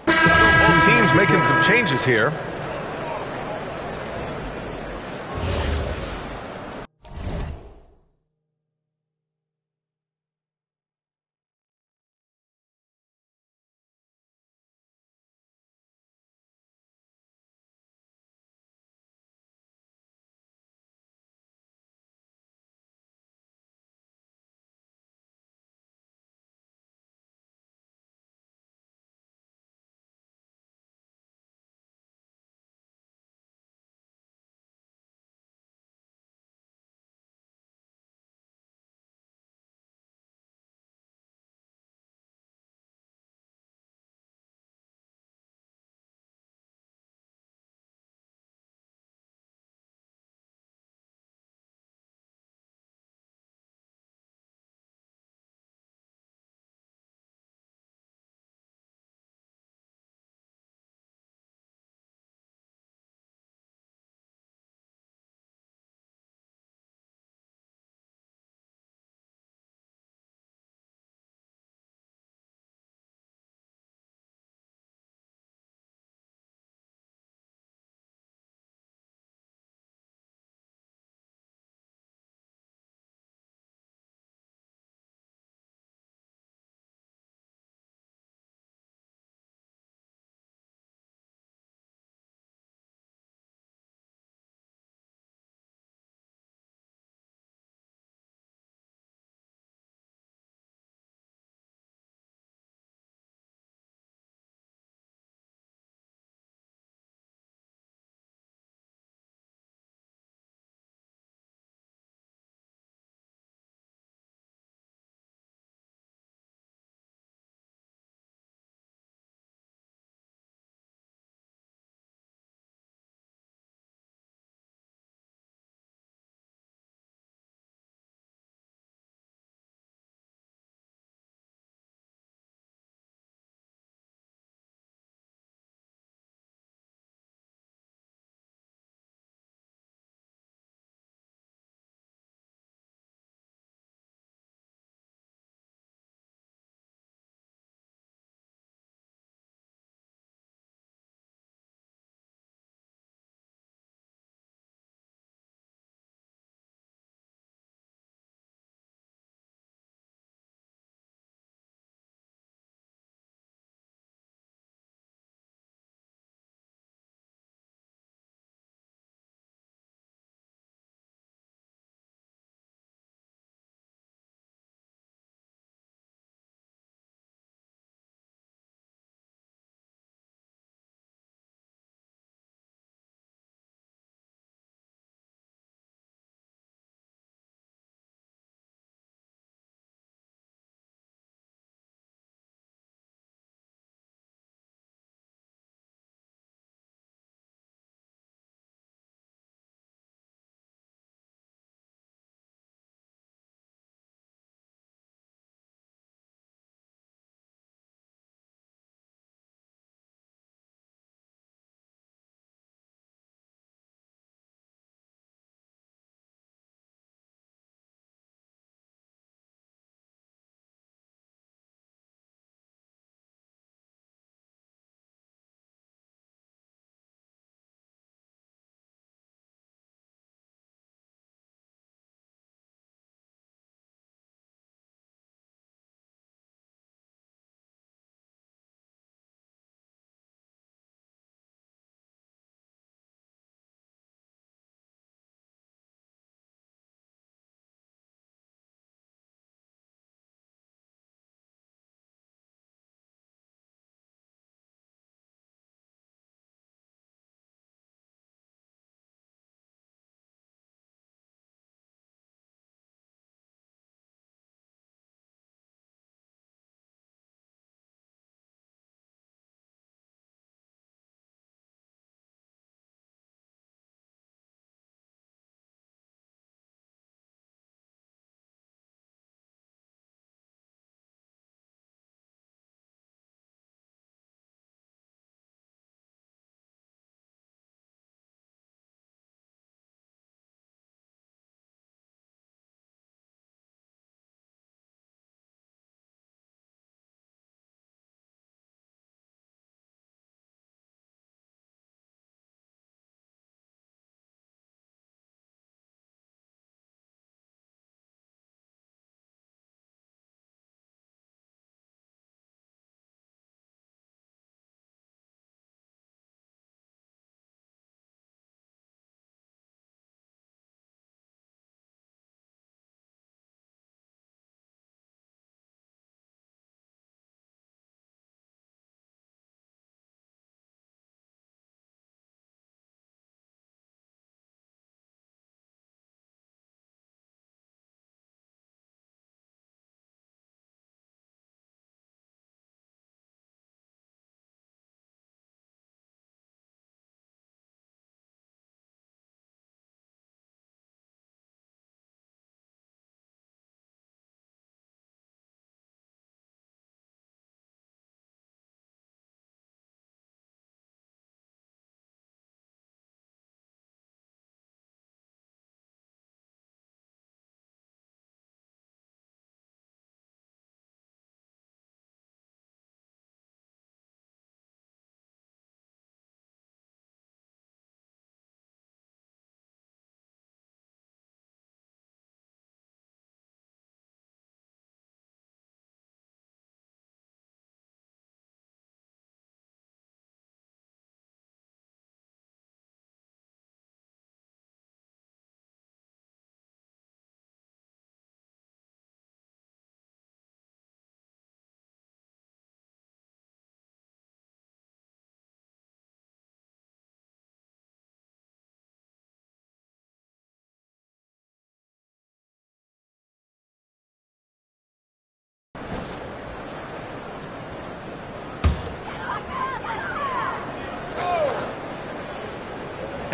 Both teams making some changes here.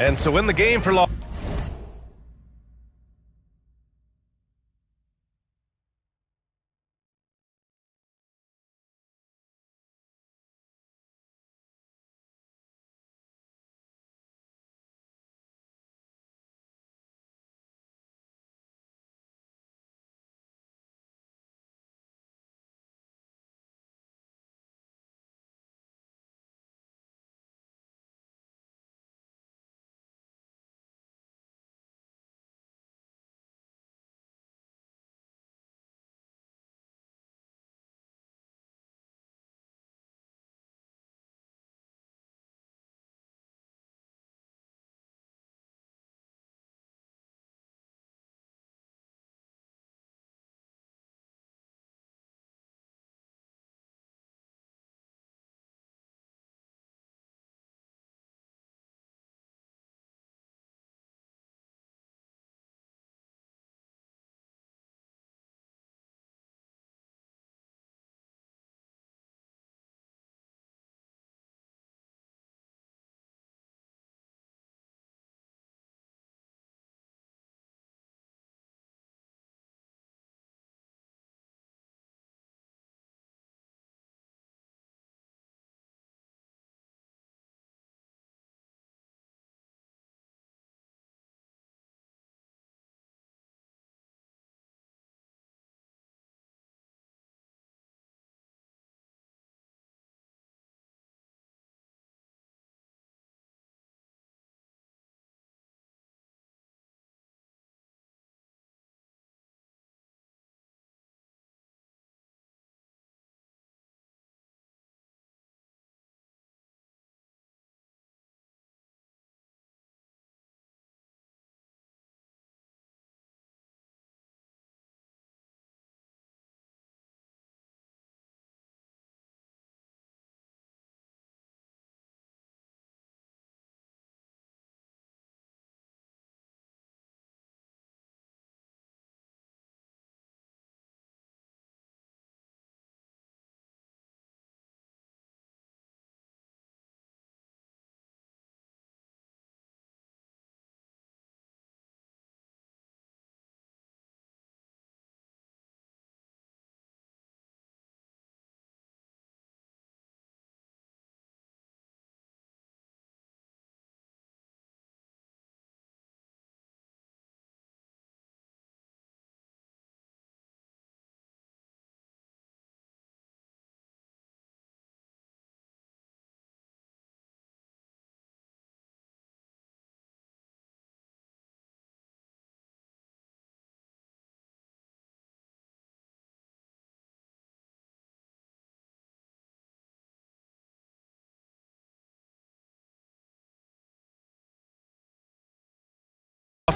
And so in the game for Los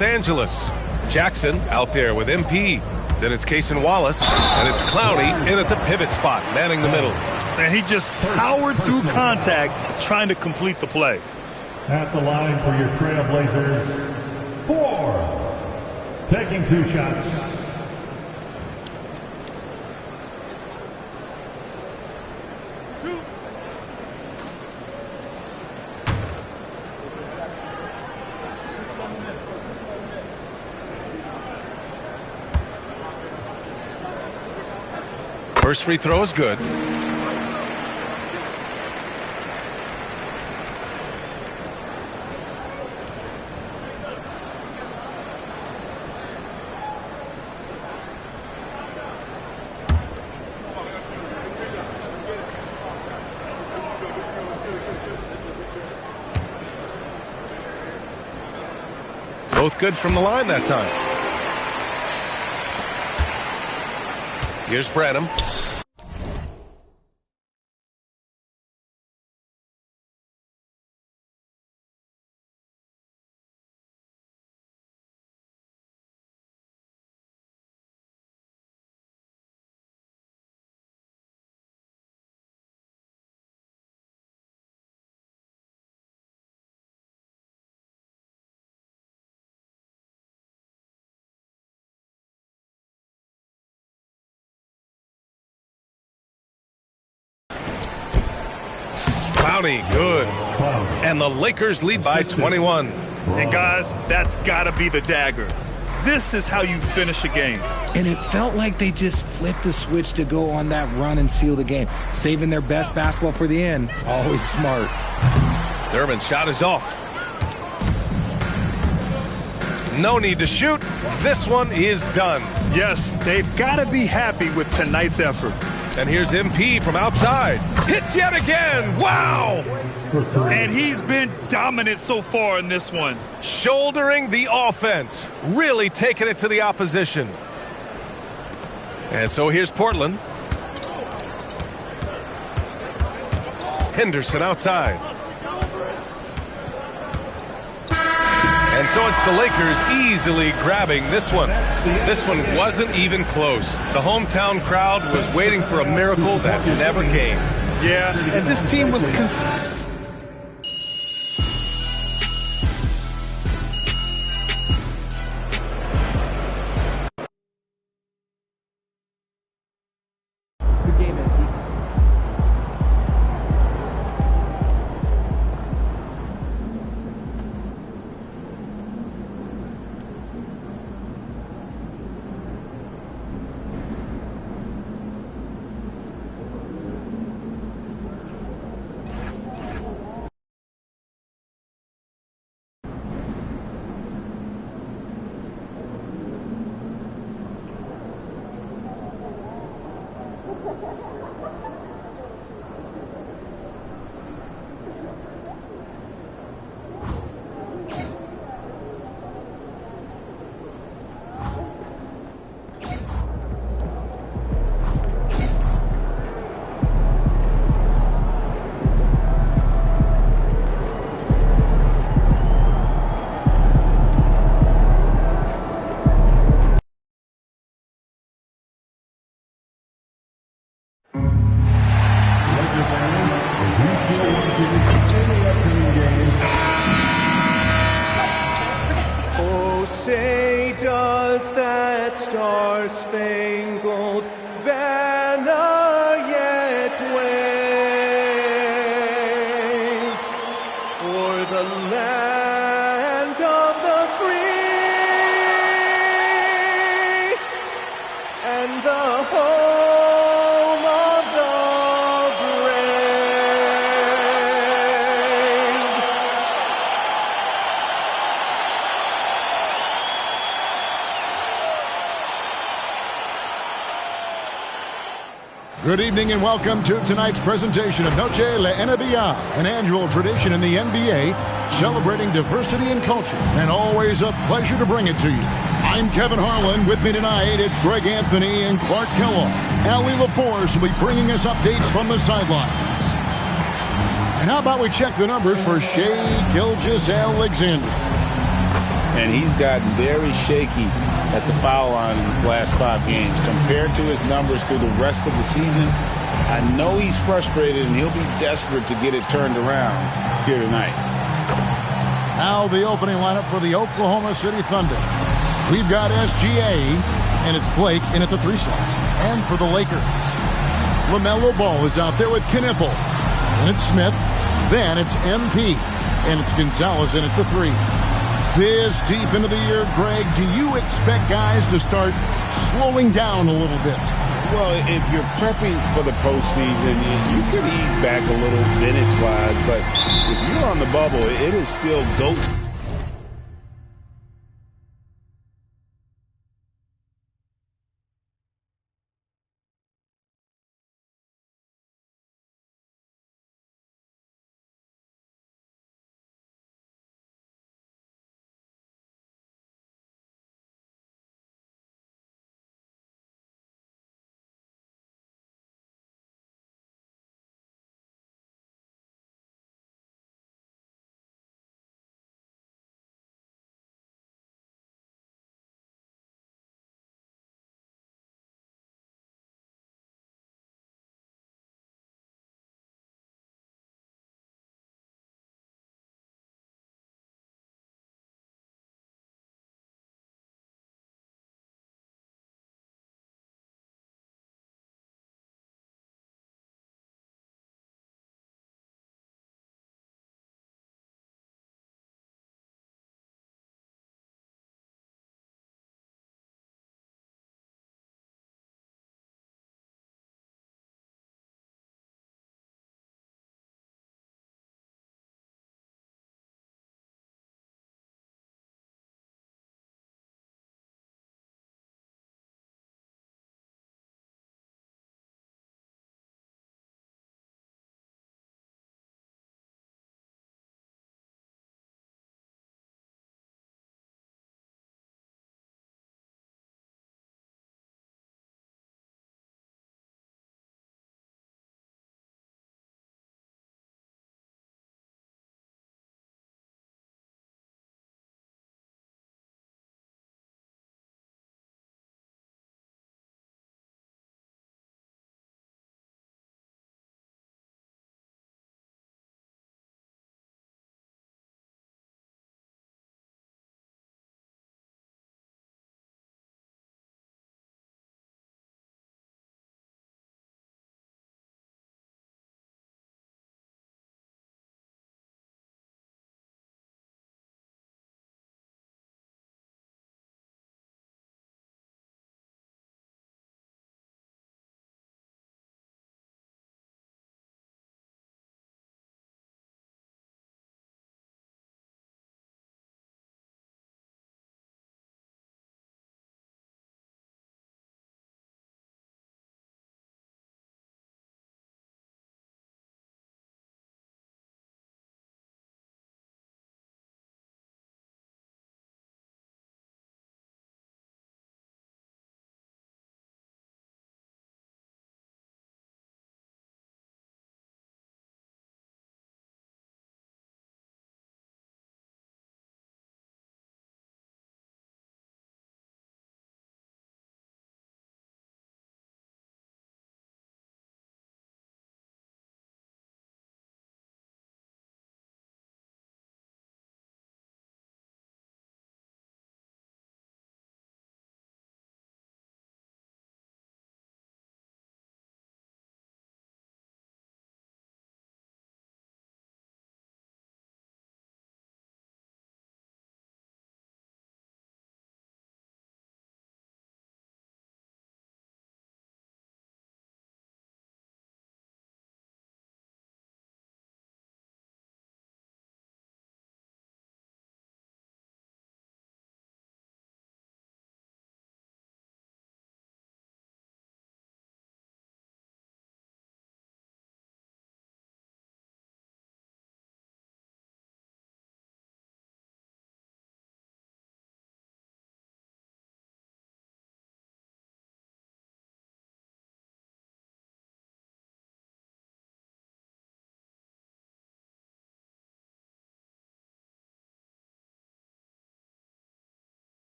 Angeles. Jackson out there with MP. Then it's Cason Wallace, and it's Clowney in at the pivot spot, manning the middle. And he just powered through contact, trying to complete the play. At the line for your Trailblazers, 4. Taking 2 shots. First free throw is good. Both good from the line that time. Here's Branham. Clowney, good. And the Lakers lead by 21. And guys, that's got to be the dagger. This is how you finish a game. And it felt like they just flipped the switch to go on that run and seal the game. Saving their best basketball for the end. Always smart. Thurman's shot is off. No need to shoot. This one is done. Yes, they've got to be happy with tonight's effort. And here's MP from outside. Hits yet again. Wow! And he's been dominant so far in this one. Shouldering the offense. Really taking it to the opposition. And so here's Portland. Henderson outside. And so it's the Lakers easily grabbing this one. This one wasn't even close. The hometown crowd was waiting for a miracle that never came. Yeah, and this team was Oh, say does that star-spangled banner yet wave o'er the land of the free and the home of the brave? Good evening and welcome to tonight's presentation of Noche La NBA, an annual tradition in the NBA celebrating diversity and culture, and always a pleasure to bring it to you. I'm Kevin Harlan. With me tonight, it's Greg Anthony and Clark Kellogg. Allie LaForce will be bringing us updates from the sidelines. And how about we check the numbers for Shai Gilgeous-Alexander? And he's gotten very shaky at the foul line in the last 5 games. Compared to his numbers through the rest of the season, I know he's frustrated and he'll be desperate to get it turned around here tonight. Now the opening lineup for the Oklahoma City Thunder. We've got SGA, and it's Blake in at the 3 slot. And for the Lakers, LaMelo Ball is out there with Knipple. And it's Smith. Then it's MP. And it's Gonzalez in at the 3. This deep into the year, Greg, do you expect guys to start slowing down a little bit? Well, if you're prepping for the postseason, you could ease back a little minutes-wise, but if you're on the bubble, it is still go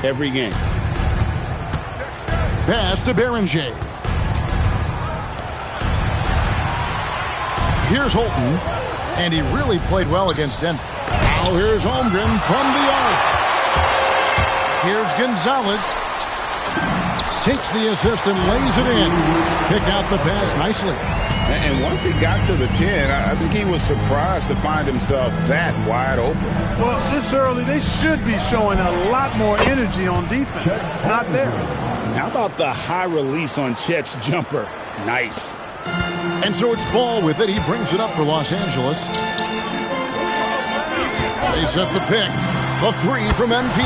every game. Pass to Berenger. Here's Holton, and he really played well against Denver. Now here's Holmgren from the arc. Here's Gonzalez. Takes the assist and lays it in. Picked out the pass nicely. And once he got to the 10, I think he was surprised to find himself that wide open. Well, this early, they should be showing a lot more energy on defense. It's not there. How about the high release on Chet's jumper? Nice. And so it's Ball with it. He brings it up for Los Angeles. They set the pick. The three from MP.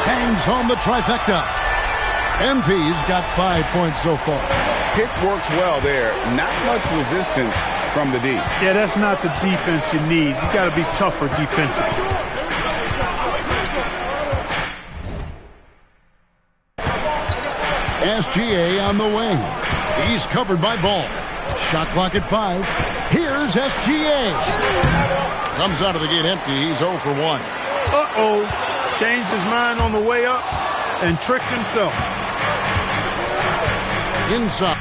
Hangs home the trifecta. MP's got 5 points so far. Pick works well there. Not much resistance from the D. Yeah, that's not the defense you need. You got to be tougher defensively. SGA on the wing. He's covered by Ball. Shot clock at 5. Here's SGA. Comes out of the gate empty. He's 0 for 1. Uh-oh. Changed his mind on the way up and tricked himself. Inside.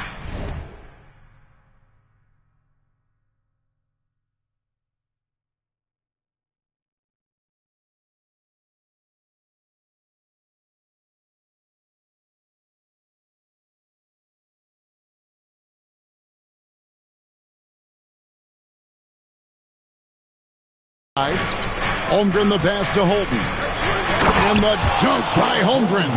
Holmgren the pass to Holton. And the dunk by Holmgren.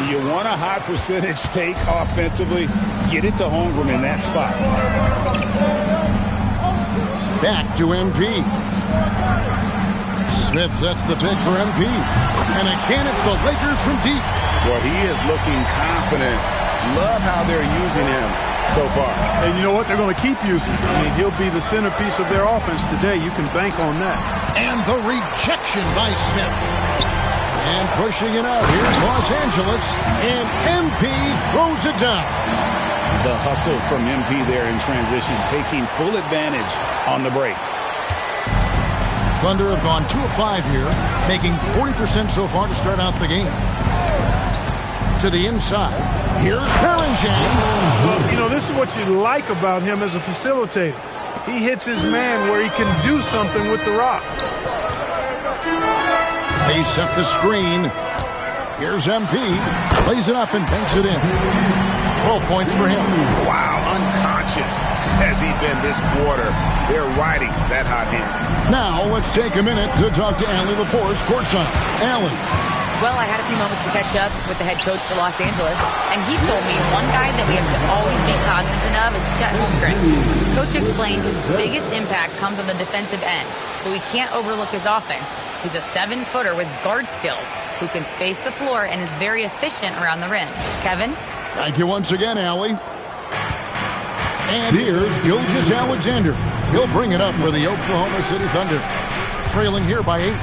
You want a high percentage take offensively, get it to Holmgren in that spot. Back to MP. Smith sets the pick for MP. And again, it's the Lakers from deep. Well, he is looking confident. Love how they're using him so far. And you know what? They're going to keep using him. I mean, he'll be the centerpiece of their offense today. You can bank on that. And the rejection by Smith. And pushing it out. Here's Los Angeles. And MP throws it down. The hustle from MP there in transition, taking full advantage on the break. Thunder have gone 2 of 5 here, making 40% so far to start out the game. To the inside. Here's Berenger. Well, you know, this is what you like about him as a facilitator. He hits his man where he can do something with the rock. They set the screen. Here's MP. Lays it up and banks it in. 12 points for him. Wow, unconscious has he been this quarter. They're riding that hot hand. Now let's take a minute to talk to Allie LaForce courtside. Allie. Well, I had a few moments to catch up with the head coach for Los Angeles, and he told me one guy that we have to always be cognizant of is Chet Holmgren. Coach explained his biggest impact comes on the defensive end, but we can't overlook his offense. He's a 7-footer with guard skills who can space the floor and is very efficient around the rim. Kevin? Thank you once again, Allie. And here's Gilgeous-Alexander. He'll bring it up for the Oklahoma City Thunder, trailing here by 8.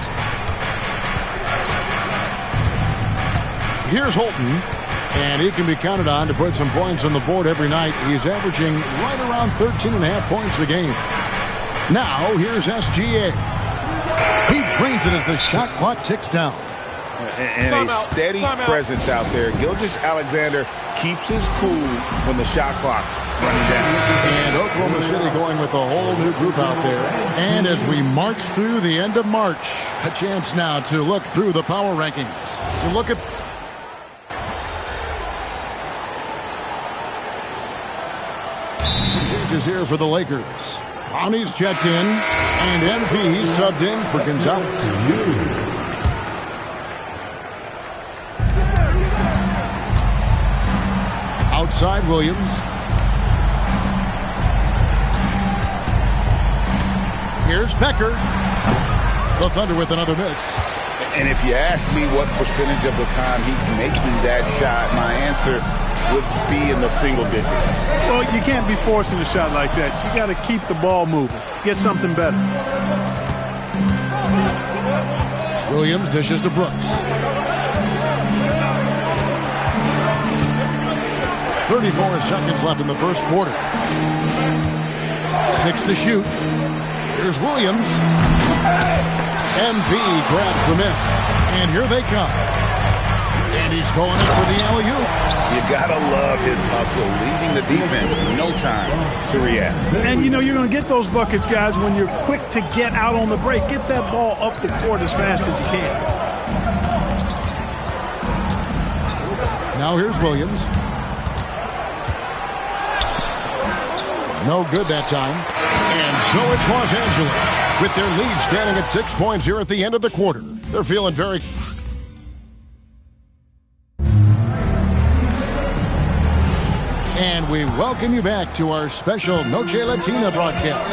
Here's Holton, and he can be counted on to put some points on the board every night. He's averaging right around 13.5 points a game. Now, here's SGA. He drains it as the shot clock ticks down. And a steady presence out there. Gilgeous-Alexander keeps his cool when the shot clock's running down. And Oklahoma City going with a whole new group out there. And as we march through the end of March, a chance now to look through the power rankings. You look at... Changes here for the Lakers. Connie's checked in, and MP subbed in for Gonzalez. Outside Williams. Here's Becker. The Thunder with another miss. And if you ask me what percentage of the time he's making that shot, my answer would be in the single digits. Well, you can't be forcing a shot like that. You got to keep the ball moving. Get something better. Williams dishes to Brooks. 34 seconds left in the first quarter. 6 to shoot. Here's Williams. MP grabs the miss. And here they come. And he's going in for the alley-oop. You gotta love his hustle, leaving the defense no time to react. And, you know, you're going to get those buckets, guys, when you're quick to get out on the break. Get that ball up the court as fast as you can. Now here's Williams. No good that time. And so it's Los Angeles with their lead standing at 6 points here at the end of the quarter. They're feeling very... And we welcome you back to our special Noche Latina broadcast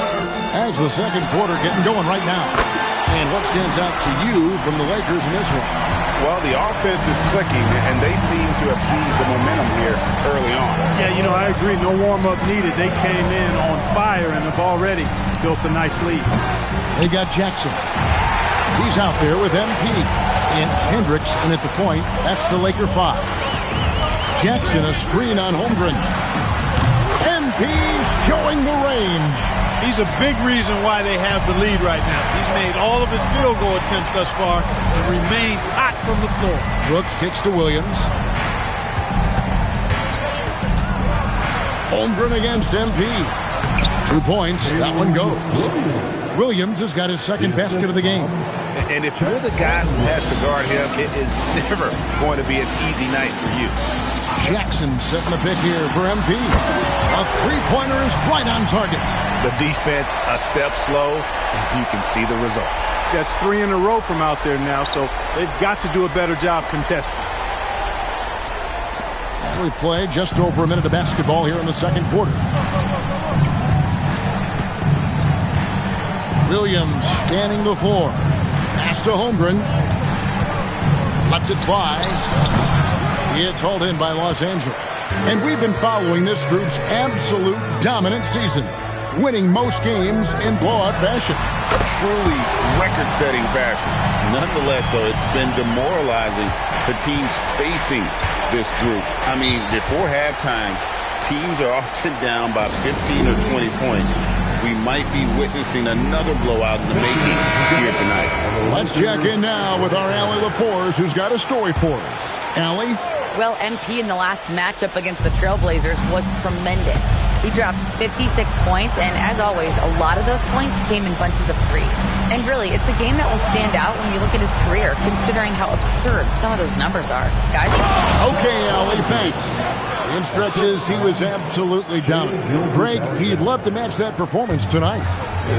as the second quarter getting going right now. And what stands out to you from the Lakers in this one? Well, the offense is clicking, and they seem to have seized the momentum here early on. Yeah, you know, I agree. No warm-up needed. They came in on fire and have already built a nice lead. They got Jackson. He's out there with MP. And Hendricks in at the point. That's the Laker 5. Jackson, a screen on Holmgren. MP showing the range. He's a big reason why they have the lead right now. He's made all of his field goal attempts thus far and remains hot from the floor. Brooks kicks to Williams. Holmgren against MP. 2 points. That one goes. Williams has got his second basket of the game. And if you're the guy who has to guard him, it is never going to be an easy night for you. Jackson setting the pick here for MP. A three-pointer is right on target. The defense a step slow, and you can see the result. That's 3 in a row from out there now, so they've got to do a better job contesting. And we play just over a minute of basketball here in the second quarter. Williams scanning the floor. Pass to Holmgren. Lets it fly. It's hauled in by Los Angeles. And we've been following this group's absolute dominant season, winning most games in blowout fashion. A truly record-setting fashion. Nonetheless, though, it's been demoralizing to teams facing this group. I mean, before halftime, teams are often down by 15 or 20 points. We might be witnessing another blowout in the making here tonight. Let's check in now with our Allie LaForce, who's got a story for us. Allie? Well, MP in the last matchup against the Trailblazers was tremendous. He dropped 56 points, and as always, a lot of those points came in bunches of 3. And really, it's a game that will stand out when you look at his career, considering how absurd some of those numbers are. Guys? Okay, Allie, thanks. In stretches, he was absolutely dominant. Greg, he'd love to match that performance tonight.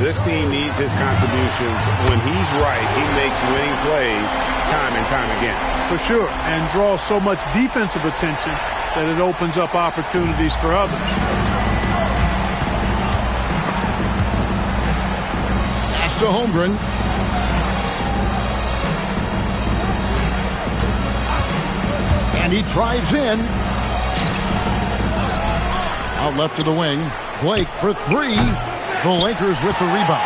This team needs his contributions. When he's right, he makes winning plays time and time again. For sure, and draws so much defensive attention that it opens up opportunities for others. Pass to Holmgren. And he drives in. Out left to the wing. Blake for 3. The Lakers with the rebound.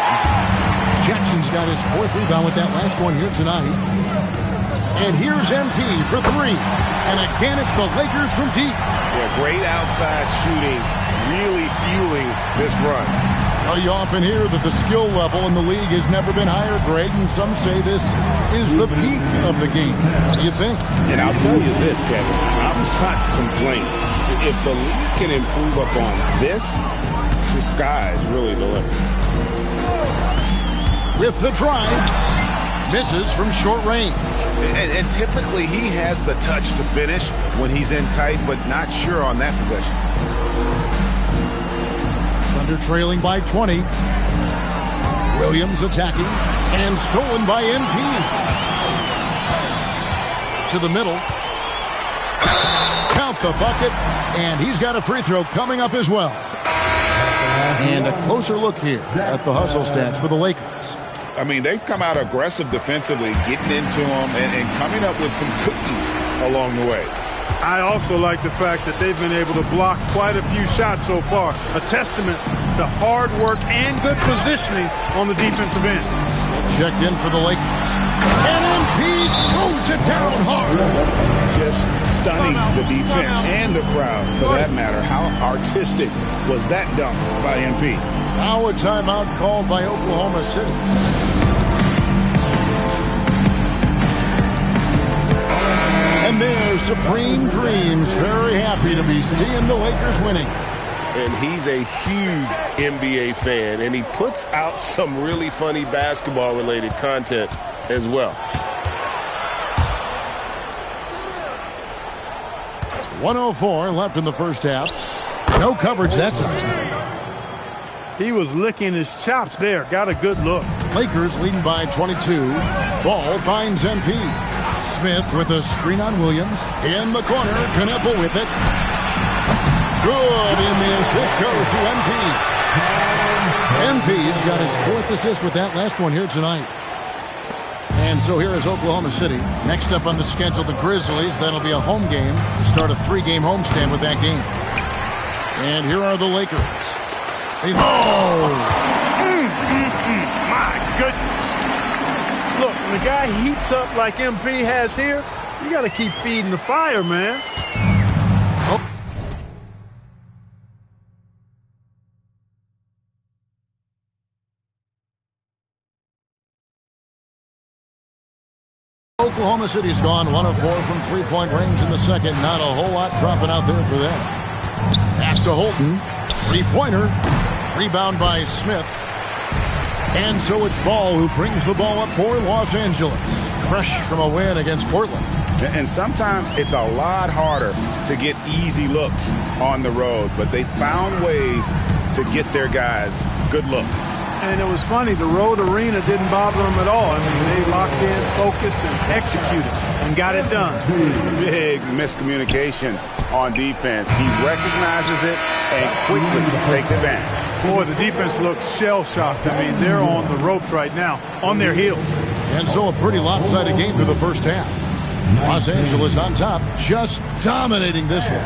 Jackson's got his 4th rebound with that last one here tonight. And here's MP for 3. And again, it's the Lakers from deep. Yeah, great outside shooting, really fueling this run. Now, you often hear that the skill level in the league has never been higher, Greg, and some say this is the peak of the game. What do you think? And I'll tell you this, Kevin, I'm not complaining. If the league can improve upon this, the sky's really the limit. With the drive, misses from short range. And typically he has the touch to finish when he's in tight, but not sure on that possession. Thunder trailing by 20. Williams attacking and stolen by MP. To the middle. Count the bucket, and he's got a free throw coming up as well. And a closer look here at the hustle stats for the Lakers. I mean, they've come out aggressive defensively, getting into them and coming up with some cookies along the way. I also like the fact that they've been able to block quite a few shots so far. A testament to hard work and good positioning on the defensive end. Checked in for the Lakers. And MP throws it down hard. Just stunning the defense and the crowd, for that matter. How artistic was that dunk by MP? Now a timeout called by Oklahoma City. And there's Supreme Dreams very happy to be seeing the Lakers winning. And he's a huge NBA fan, and he puts out some really funny basketball-related content as well. 1:04 left in the first half. No coverage that time. He was licking his chops there. Got a good look. Lakers leading by 22. Ball finds MP. Smith with a screen on Williams. In the corner, Kneppel with it. Good, and the assist goes to MP. MP's got his 4th assist with that last one here tonight. And so here is Oklahoma City. Next up on the schedule, the Grizzlies. That'll be a home game. Start a 3-game homestand with that game. And here are the Lakers. My goodness. Look, when the guy heats up like MP has here, you got to keep feeding the fire, man. Oklahoma City's gone 1 of 4 from three-point range in the second. Not a whole lot dropping out there for them. Pass to Holton. Three-pointer. Rebound by Smith. And so it's Ball who brings the ball up for Los Angeles. Fresh from a win against Portland. And sometimes it's a lot harder to get easy looks on the road, but they found ways to get their guys good looks. And it was funny, the road arena didn't bother them at all. I mean, they locked in, focused, and executed, and got it done. Big miscommunication on defense. He recognizes it and quickly takes advantage. Boy, the defense looks shell-shocked. I mean, they're on the ropes right now, on their heels. And so a pretty lopsided game through the first half. Los Angeles on top, just dominating this one.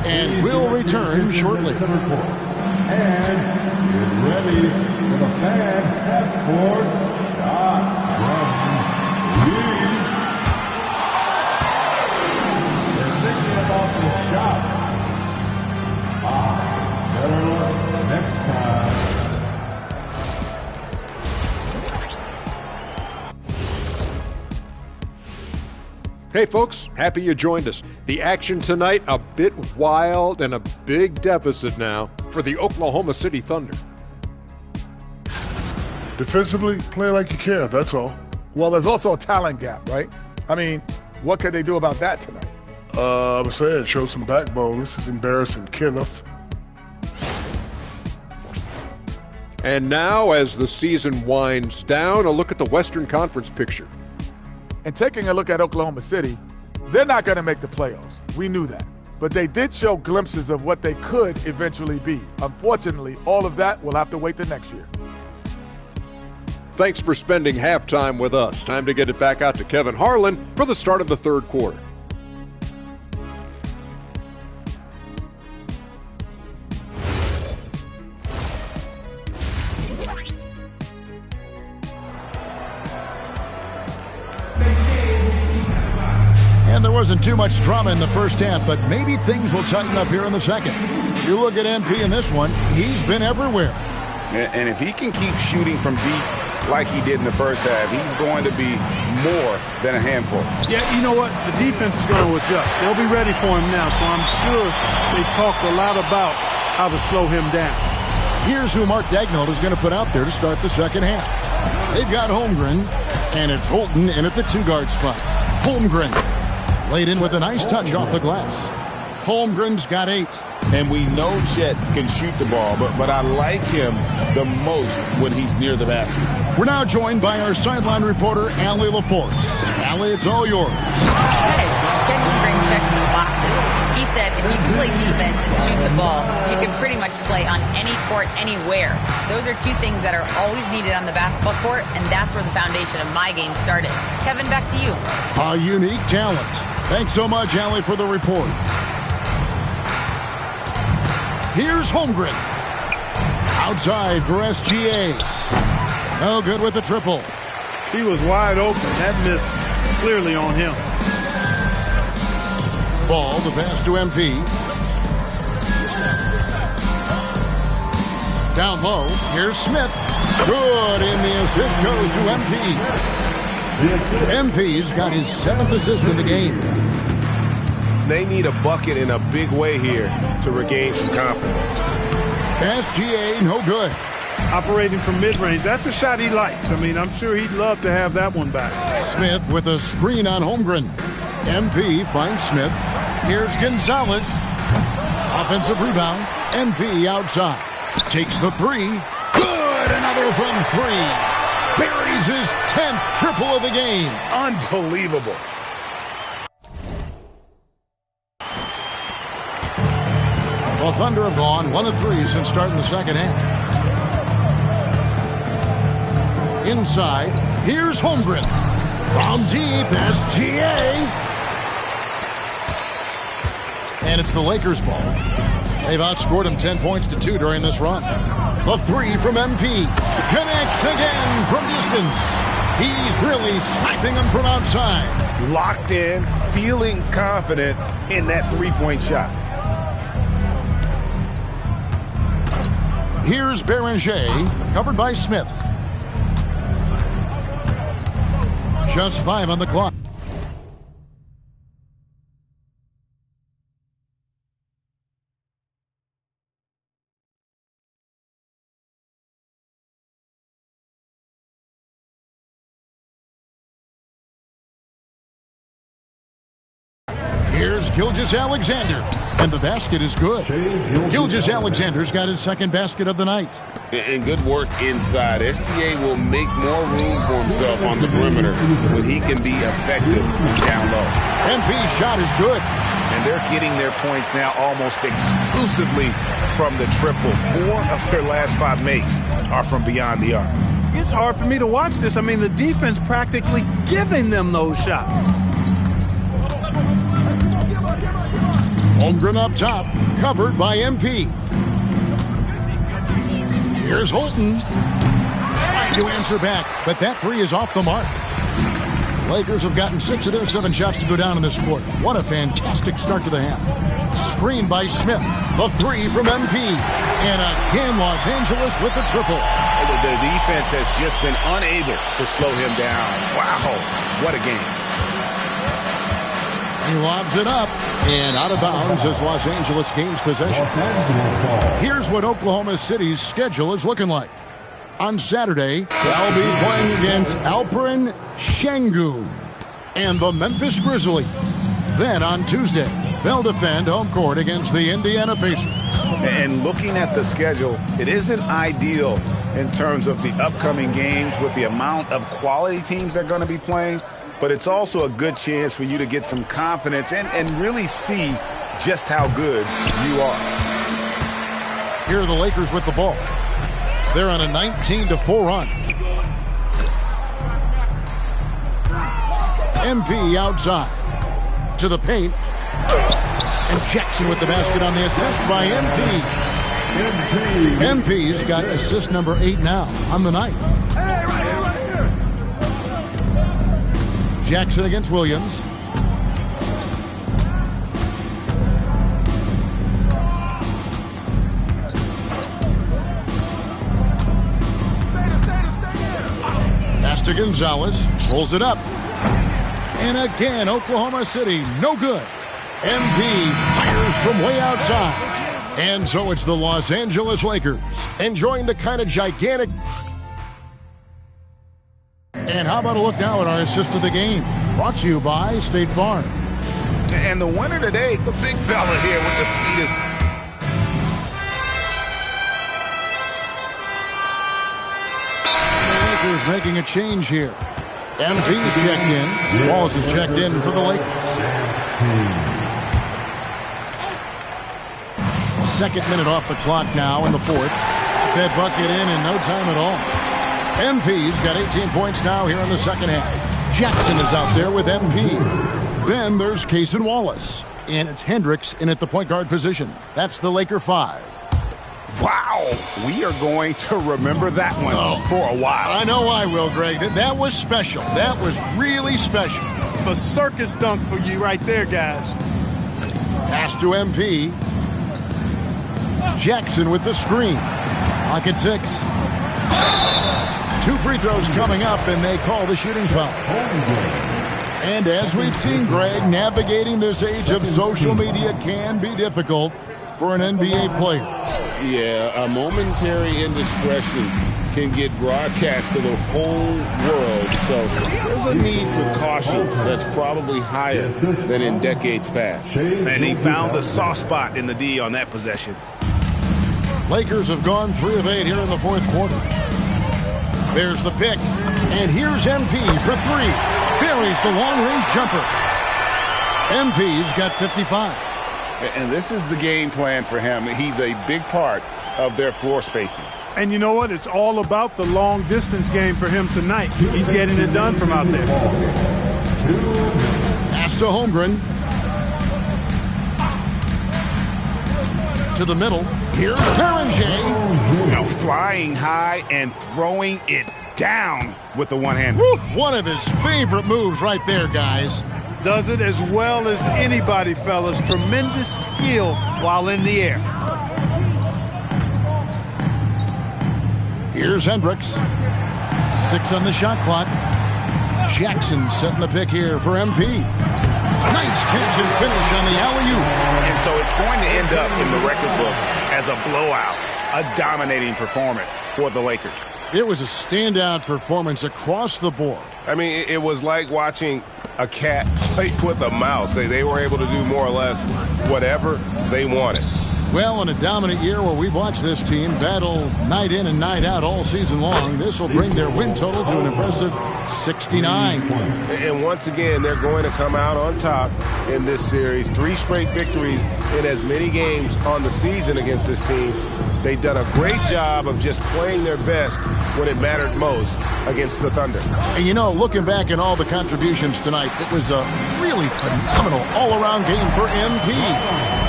And will return shortly. And get ready for the fan half-court shot from Reeves. They're thinking about the shot. Better look next time. Hey folks, happy you joined us. The action tonight, a bit wild and a big deficit now for the Oklahoma City Thunder. Defensively, play like you care, that's all. Well, there's also a talent gap, right? I mean, what could they do about that tonight? I'm saying, show some backbone. This is embarrassing, Kenneth. And now, as the season winds down, a look at the Western Conference picture. And taking a look at Oklahoma City, they're not going to make the playoffs. We knew that. But they did show glimpses of what they could eventually be. Unfortunately, all of that will have to wait till next year. Thanks for spending halftime with us. Time to get it back out to Kevin Harlan for the start of the third quarter. And there wasn't too much drama in the first half, but maybe things will tighten up here in the second. You look at MP in this one, he's been everywhere. And if he can keep shooting from deep like he did in the first half, he's going to be more than a handful. Yeah, you know what? The defense is going to adjust. They'll be ready for him now, so I'm sure they talked a lot about how to slow him down. Here's who Mark Daigneault is going to put out there to start the second half. They've got Holmgren, and it's Holton in at the two-guard spot. Holmgren laid in with a nice touch off the glass. Holmgren's got 8. And we know Chet can shoot the ball, but I like him the most when he's near the basket. We're now joined by our sideline reporter, Allie LaForce. Allie, it's all yours. Hey, Chet Holmgren checks some boxes. He said if you can play defense and shoot the ball, you can pretty much play on any court, anywhere. Those are two things that are always needed on the basketball court, and that's where the foundation of my game started. Kevin, back to you. A unique talent. Thanks so much, Allie, for the report. Here's Holmgren. Outside for SGA. No good with the triple. He was wide open. That missed clearly on him. Ball, the pass to MP. Down low, here's Smith. Good, and the assist goes to MP. MP's got his 7th assist in the game. They need a bucket in a big way here to regain some confidence. SGA, no good. Operating from mid-range, that's a shot he likes. I mean, I'm sure he'd love to have that one back. Smith with a screen on Holmgren. MP finds Smith. Here's Gonzalez. Offensive rebound. MP outside. Takes the three. Good! Another from three. Buries his 10th triple of the game. Unbelievable. The Thunder have gone 1 of 3 since starting the second half. Inside, here's Holmgren. From deep, SGA. And it's the Lakers' ball. They've outscored him 10 points to 2 during this run. The three from MP. Connects again from distance. He's really sniping them from outside. Locked in, feeling confident in that three-point shot. Here's Beranger, covered by Smith. Just 5 on the clock. Here's Gilgeous-Alexander, and the basket is good. Gilgeous-Alexander's got his second basket of the night. And good work inside. SGA will make more room for himself on the perimeter when he can be effective down low. MP's shot is good. And they're getting their points now almost exclusively from the triple. 4 of their last 5 makes are from beyond the arc. It's hard for me to watch this. I mean, the defense practically giving them those shots. Holmgren up top, covered by MP. Here's Holton. Trying to answer back, but that three is off the mark. Lakers have gotten 6 of their 7 shots to go down in this quarter. What a fantastic start to the half. Screen by Smith. The three from MP. And again, Los Angeles with the triple. The defense has just been unable to slow him down. Wow, what a game. He lobs it up and out of bounds as Los Angeles gains possession. Here's what Oklahoma City's schedule is looking like. On Saturday, they'll be playing against Alperen Şengün and the Memphis Grizzlies. Then on Tuesday, they'll defend home court against the Indiana Pacers. And looking at the schedule, it isn't ideal in terms of the upcoming games with the amount of quality teams they're going to be playing. But it's also a good chance for you to get some confidence and really see just how good you are. Here are the Lakers with the ball. They're on a 19-4 run. MP outside. To the paint. And Jackson with the basket on the assist by MP. MP's got assist number 8 now on the night. Jackson against Williams. Pass to Gonzalez. Rolls it up. And again, Oklahoma City, no good. MP fires from way outside. And so it's the Los Angeles Lakers enjoying the kind of gigantic... And how about a look now at our assist of the game? Brought to you by State Farm. And the winner today, the big fella here with the speed is... The Lakers making a change here. MP's checked in. Walls is checked in for the Lakers. Second minute off the clock now in the fourth. That bucket in no time at all. MP's got 18 points now here in the second half. Jackson is out there with MP. Then there's Cason Wallace. And it's Hendricks in at the point guard position. That's the Laker 5. Wow, we are going to remember that one for a while. I know I will, Greg. That was special. That was really special. A circus dunk for you right there, guys. Pass to MP. Jackson with the screen. Clock at 6. 2 free throws coming up, and they call the shooting foul. And as we've seen, Greg, navigating this age of social media can be difficult for an NBA player. Yeah, a momentary indiscretion can get broadcast to the whole world. So there's a need for caution that's probably higher than in decades past. And he found the soft spot in the D on that possession. Lakers have gone 3 of 8 here in the fourth quarter. There's the pick. And here's MP for 3. Buries the long-range jumper. MP's got 55. And this is the game plan for him. He's a big part of their floor spacing. And you know what? It's all about the long distance game for him tonight. He's getting it done from out there. Pass to Holmgren. To the middle. Here's Perringer. Now flying high and throwing it down with the one-hand. One of his favorite moves right there, guys. Does it as well as anybody, fellas. Tremendous skill while in the air. Here's Hendricks. 6 on the shot clock. Jackson setting the pick here for MP. Nice catch and finish on the alley-oop. And so it's going to end up in the record books as a blowout, a dominating performance for the Lakers. It was a standout performance across the board. I mean, it was like watching a cat play with a mouse. They were able to do more or less whatever they wanted. Well, in a dominant year where we've watched this team battle night in and night out all season long, this will bring their win total to an impressive 69. And once again, they're going to come out on top in this series. 3 straight victories in as many games on the season against this team. They've done a great job of just playing their best when it mattered most against the Thunder. And you know, looking back at all the contributions tonight, it was a really phenomenal all-around game for MP.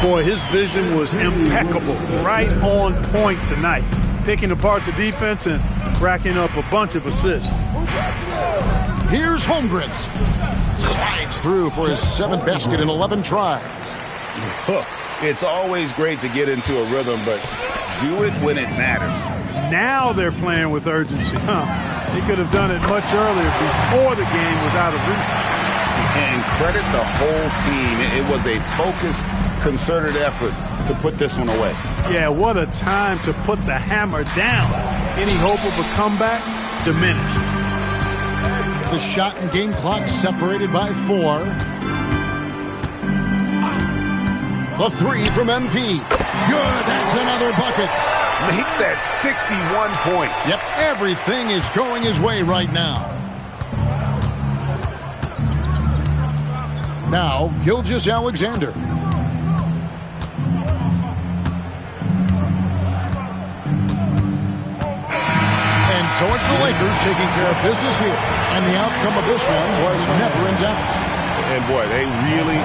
Boy, his vision was impeccable, right on point tonight. Picking apart the defense and racking up a bunch of assists. Here's Holmgren. Slides through for his 7th basket in 11 tries. It's always great to get into a rhythm, but do it when it matters. Now they're playing with urgency, He could have done it much earlier before the game was out of reach. And credit the whole team. It was a focused, concerted effort to put this one away. Yeah, what a time to put the hammer down. Any hope of a comeback diminished. The shot and game clock separated by 4. The 3 from MP. Good, that's another bucket. Make that 61 point. Yep, everything is going his way right now. Now, Gilgeous-Alexander. And so it's the Lakers taking care of business here. And the outcome of this one was never in doubt. And boy, they really...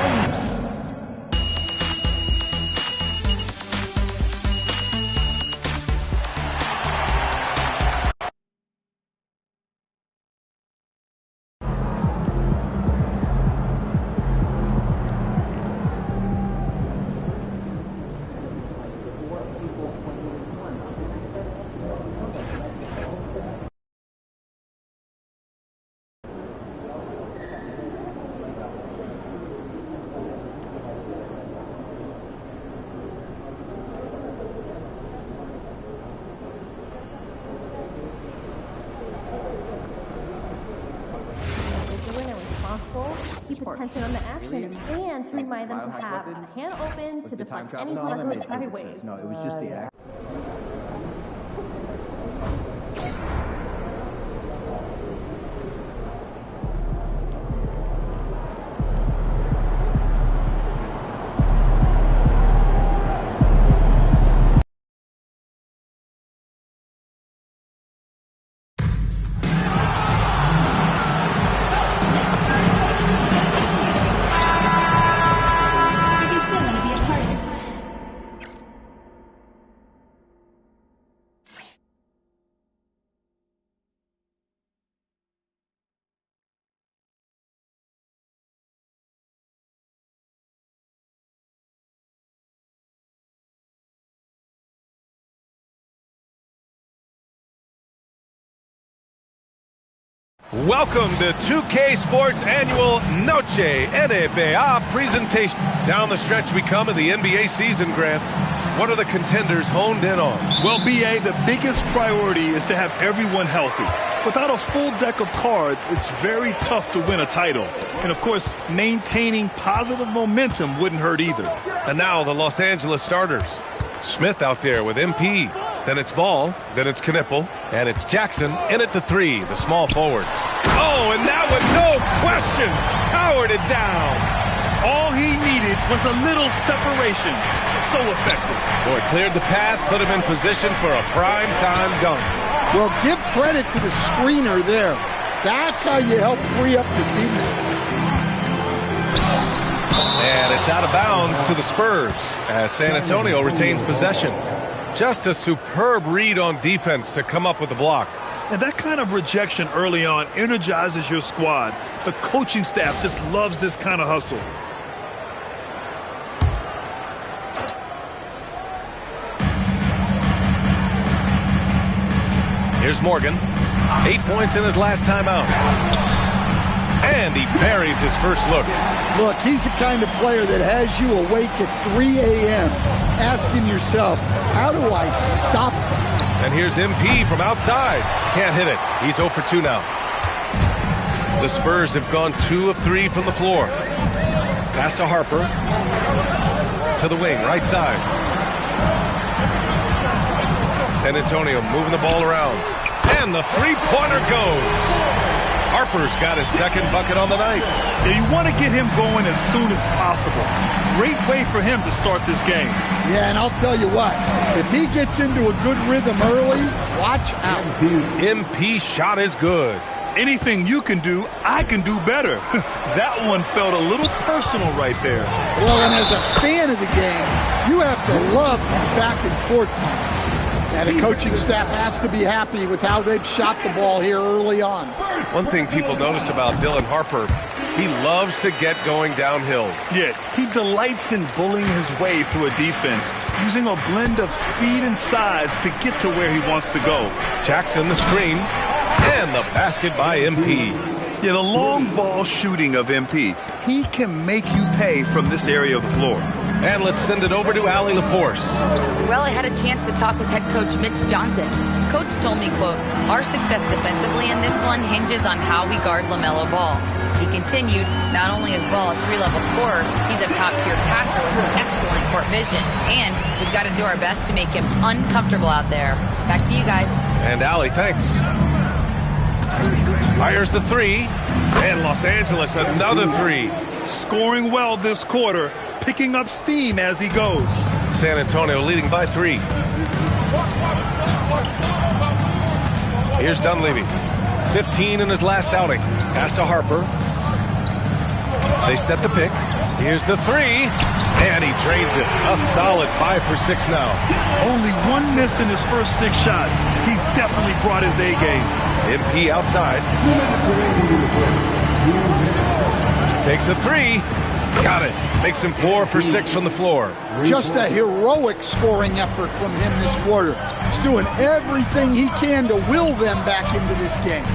Keep attention on the action and to remind them to have a hand open to deflect any puck that goes sideways. No, it was just the act. Welcome to 2K Sports Annual Noche NBA presentation. Down the stretch we come in the NBA season, Grant. What are the contenders honed in on? Well, BA, the biggest priority is to have everyone healthy. Without a full deck of cards, it's very tough to win a title. And, of course, maintaining positive momentum wouldn't hurt either. And now the Los Angeles starters. Smith out there with MP. Then it's Ball. Then it's Knipple. And it's Jackson in at the 3, the small forward. Oh, and that one, no question, powered it down. All he needed was a little separation. So effective. Boy, cleared the path, put him in position for a prime-time dunk. Well, give credit to the screener there. That's how you help free up your teammates. And it's out of bounds to the Spurs as San Antonio retains possession. Just a superb read on defense to come up with the block. And that kind of rejection early on energizes your squad. The coaching staff just loves this kind of hustle. Here's Morgan. 8 points in his last time out. And he buries his first look. Look, he's the kind of player that has you awake at 3 a.m. asking yourself, how do I stop them? And here's MP from outside. Can't hit it. He's 0 for 2 now. The Spurs have gone 2 of 3 from the floor. Pass to Harper. To the wing, right side. San Antonio moving the ball around. And the three-pointer goes. Harper's got his second bucket on the night. Yeah, you want to get him going as soon as possible. Great way for him to start this game. Yeah, and I'll tell you what, if he gets into a good rhythm early, watch out. MP shot is good. Anything you can do, I can do better. That one felt a little personal right there. Well, and as a fan of the game, you have to love these back and forth moments. And the coaching staff has to be happy with how they've shot the ball here early on. One thing people notice about Dylan Harper, he loves to get going downhill. Yeah, he delights in bullying his way through a defense, using a blend of speed and size to get to where he wants to go. Jackson the screen, and the basket by MP. Yeah, the long ball shooting of MP. He can make you pay from this area of the floor. And let's send it over to Allie LaForce. Well, I had a chance to talk with head coach Mitch Johnson. Coach told me, quote, our success defensively in this one hinges on how we guard LaMelo Ball. He continued, not only is Ball a 3-level scorer, he's a top-tier passer with excellent court vision. And we've got to do our best to make him uncomfortable out there. Back to you guys. And Allie, thanks. Fires the 3. And Los Angeles, another 3. Scoring well this quarter. Picking up steam as he goes. San Antonio leading by 3. Here's Dunleavy. 15 in his last outing. Pass to Harper. They set the pick. Here's the 3. And he drains it. A solid 5 for 6 now. Only 1 miss in his first 6 shots. He's definitely brought his A game. MP outside. Takes a 3. Got it. Makes him 4 for 6 from the floor. Just a heroic scoring effort from him this quarter. He's doing everything he can to will them back into this game.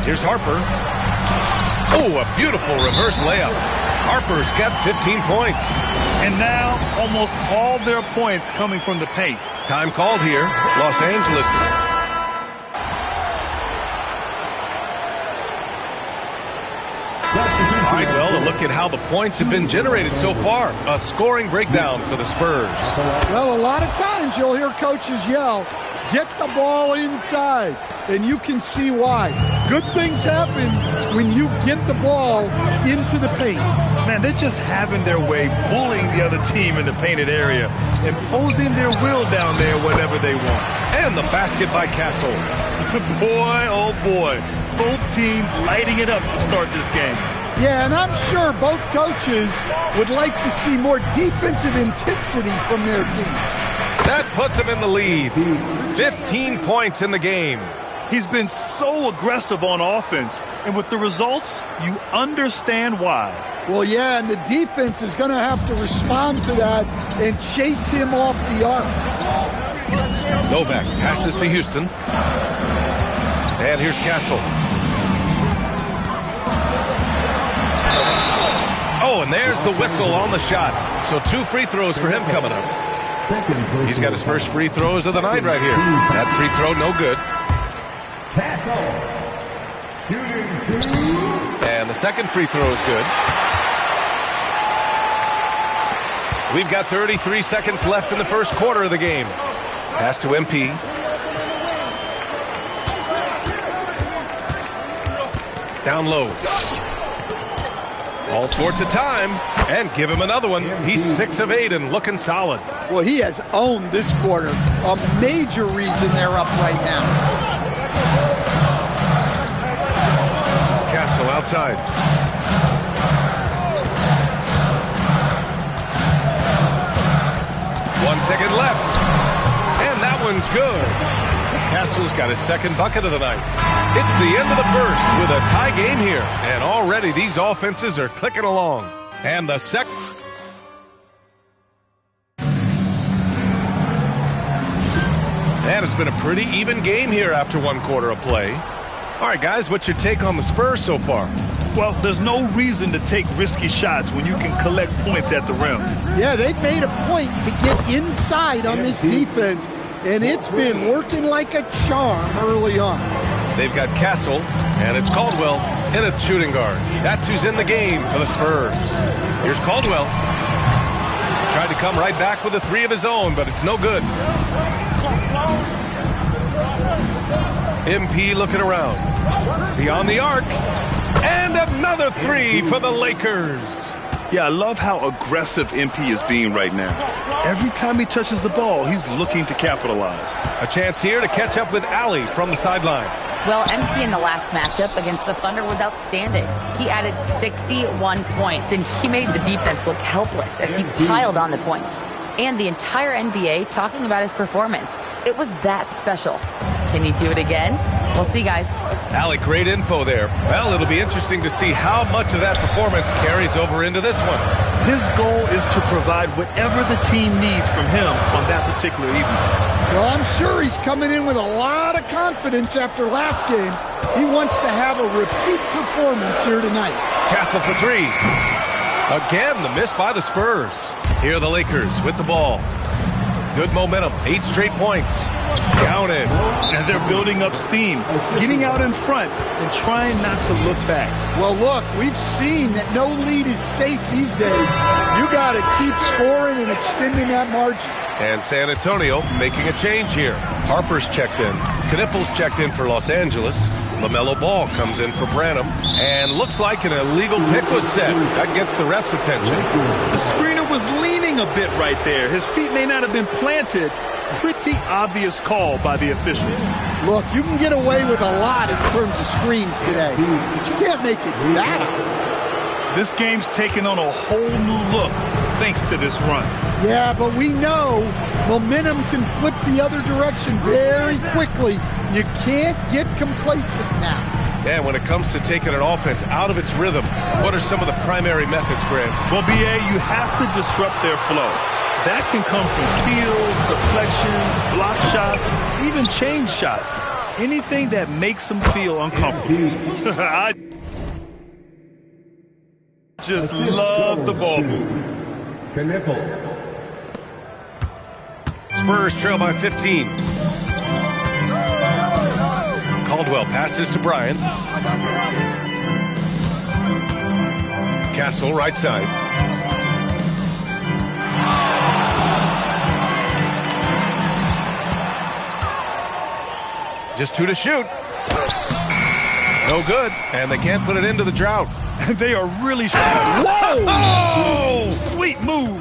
Here's Harper. Oh, a beautiful reverse layup. Harper's got 15 points. And now, almost all their points coming from the paint. Time called here. Los Angeles. All right, well, a look at how the points have been generated so far. A scoring breakdown for the Spurs. Well, a lot of times you'll hear coaches yell, get the ball inside, and you can see why. Good things happen when you get the ball into the paint. Man, they're just having their way, bullying the other team in the painted area, imposing their will down there whenever they want. And the basket by Castle. Boy, oh boy. Both teams lighting it up to start this game. Yeah, and I'm sure both coaches would like to see more defensive intensity from their team. That puts him in the lead. 15 points in the game. He's been so aggressive on offense, and with the results, you understand why. Well, yeah, and the defense is going to have to respond to that and chase him off the arc. Novak passes to Houston. And here's Castle. Oh, and there's the whistle on the shot. So 2 free throws for him coming up. He's got his first free throws of the night right here. That free throw, no good. And the second free throw is good. We've got 33 seconds left in the first quarter of the game. Pass to MP. Down low. All sorts of time. And give him another one. He's 6 of 8 and looking solid. Well, he has owned this quarter. A major reason they're up right now. Castle outside. One second left. And that one's good. Castle's got his second bucket of the night. It's the end of the first with a tie game here. And already these offenses are clicking along. And the second. And it's been a pretty even game here after 1 quarter of play. All right, guys, what's your take on the Spurs so far? Well, there's no reason to take risky shots when you can collect points at the rim. Yeah, they've made a point to get inside on this defense, and it's been working like a charm early on. They've got Castle, and it's Caldwell in a shooting guard. That's who's in the game for the Spurs. Here's Caldwell. Tried to come right back with a 3 of his own, but it's no good. MP looking around. Beyond the arc. And another 3 for the Lakers. Yeah, I love how aggressive MP is being right now. Every time he touches the ball, he's looking to capitalize. A chance here to catch up with Allie from the sideline. Well, MP in the last matchup against the Thunder was outstanding. He added 61 points, and he made the defense look helpless as he piled on the points. And the entire NBA talking about his performance. It was that special. Can he do it again? We'll see, guys. Allie, great info there. Well, it'll be interesting to see how much of that performance carries over into this one. His goal is to provide whatever the team needs from him on that particular evening. Well, I'm sure he's coming in with a lot of confidence after last game. He wants to have a repeat performance here tonight. Castle for 3. Again, the miss by the Spurs. Here are the Lakers with the ball. Good momentum, 8 straight points. Counted. And they're building up steam, getting out in front and trying not to look back. Well, look, we've seen that no lead is safe these days. You got to keep scoring and extending that margin. And San Antonio making a change here. Harper's checked in. Knippel's checked in for Los Angeles. LaMelo Ball comes in for Branham. And looks like an illegal pick was set. That gets the ref's attention. The screener was leaning a bit right there. His feet may not have been planted. Pretty obvious call by the officials. Look, you can get away with a lot in terms of screens today, but you can't make it that obvious. This game's taken on a whole new look thanks to this run. Yeah, but we know momentum can flip the other direction very quickly. You can't get complacent now. Yeah, when it comes to taking an offense out of its rhythm, what are some of the primary methods, Grant? Well, BA, you have to disrupt their flow. That can come from steals, deflections, block shots, even change shots. Anything that makes them feel uncomfortable. I just love the ball movement. Spurs trail by 15. Caldwell passes to Bryant. Castle right side. Just 2 to shoot. No good. And they can't put it into the drought. They are really strong. Whoa! Oh, sweet move.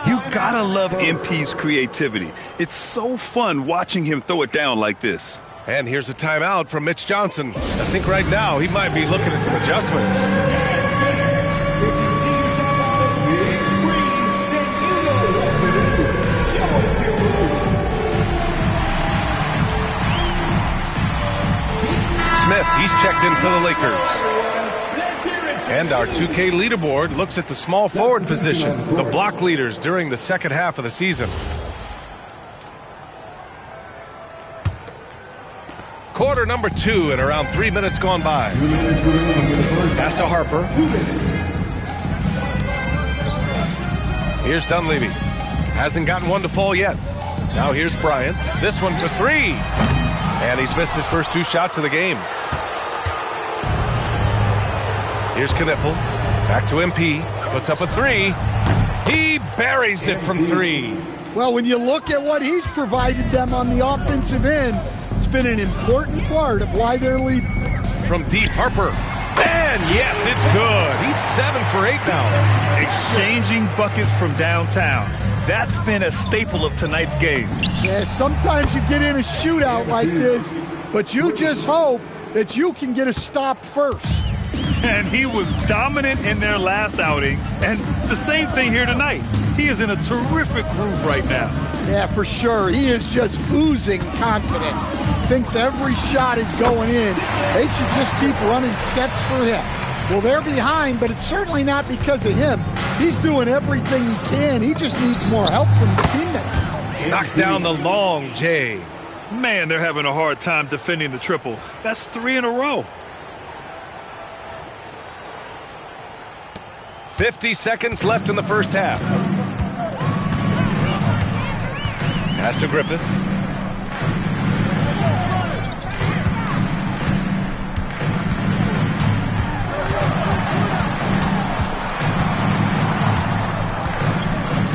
You gotta love MP's creativity. It's so fun watching him throw it down like this. And here's a timeout from Mitch Johnson. I think right now he might be looking at some adjustments. Smith, he's checked in for the Lakers. And our 2K leaderboard looks at the small forward position, the block leaders during the second half of the season. Quarter number 2 and around 3 minutes gone by. Pass to Harper. Here's Dunleavy. Hasn't gotten one to fall yet. Now here's Bryant. This one for 3. And he's missed his first 2 shots of the game. Here's Knipple. Back to MP. Puts up a 3. He buries it from 3. Well, when you look at what he's provided them on the offensive end, it's been an important part of why they're leading. From deep, Harper. And yes, it's good. He's 7 for 8 now. Exchanging buckets from downtown. That's been a staple of tonight's game. Yeah, sometimes you get in a shootout like this, but you just hope that you can get a stop first. And he was dominant in their last outing, and the same thing here tonight. He is in a terrific groove right now. Yeah, for sure. He is just oozing confidence. Thinks every shot is going in. They should just keep running sets for him. Well, they're behind, but it's certainly not because of him. He's doing everything he can. He just needs more help from his teammates. Knocks down the long J. Man, they're having a hard time defending the triple. That's 3 in a row. 50 seconds left in the first half. Pass to Griffith.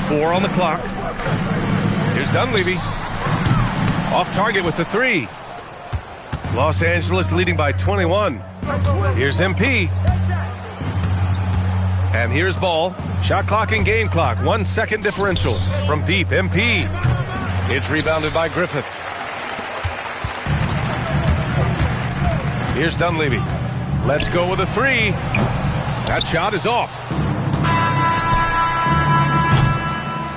Four on the clock. Here's Dunleavy. Off target with the 3. Los Angeles leading by 21. Here's MP. And here's Ball. Shot clock and game clock. 1 second differential. From deep, MP. It's rebounded by Griffith. Here's Dunleavy. Let's go with a 3. That shot is off.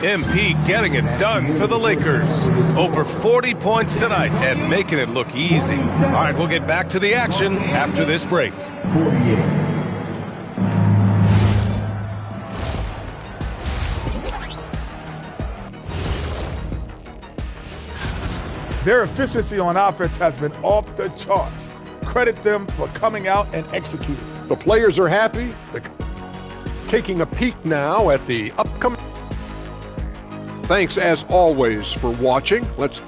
MP getting it done for the Lakers. Over 40 points tonight and making it look easy. All right, we'll get back to the action after this break. 48. Their efficiency on offense has been off the charts. Credit them for coming out and executing. The players are happy. Taking a peek now at the upcoming. Thanks as always for watching. Let's.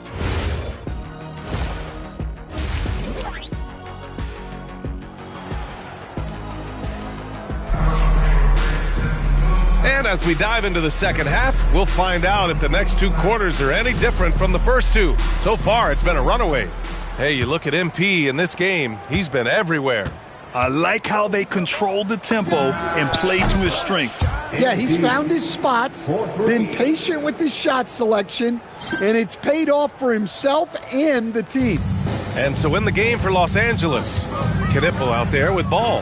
And as we dive into the second half, we'll find out if the next 2 quarters are any different from the first 2. So far, it's been a runaway. Hey, you look at MP in this game, he's been everywhere. I like how they control the tempo and play to his strengths. Yeah, he's found his spots, been patient with his shot selection, and it's paid off for himself and the team. And so in the game for Los Angeles, Knipple out there with Ball.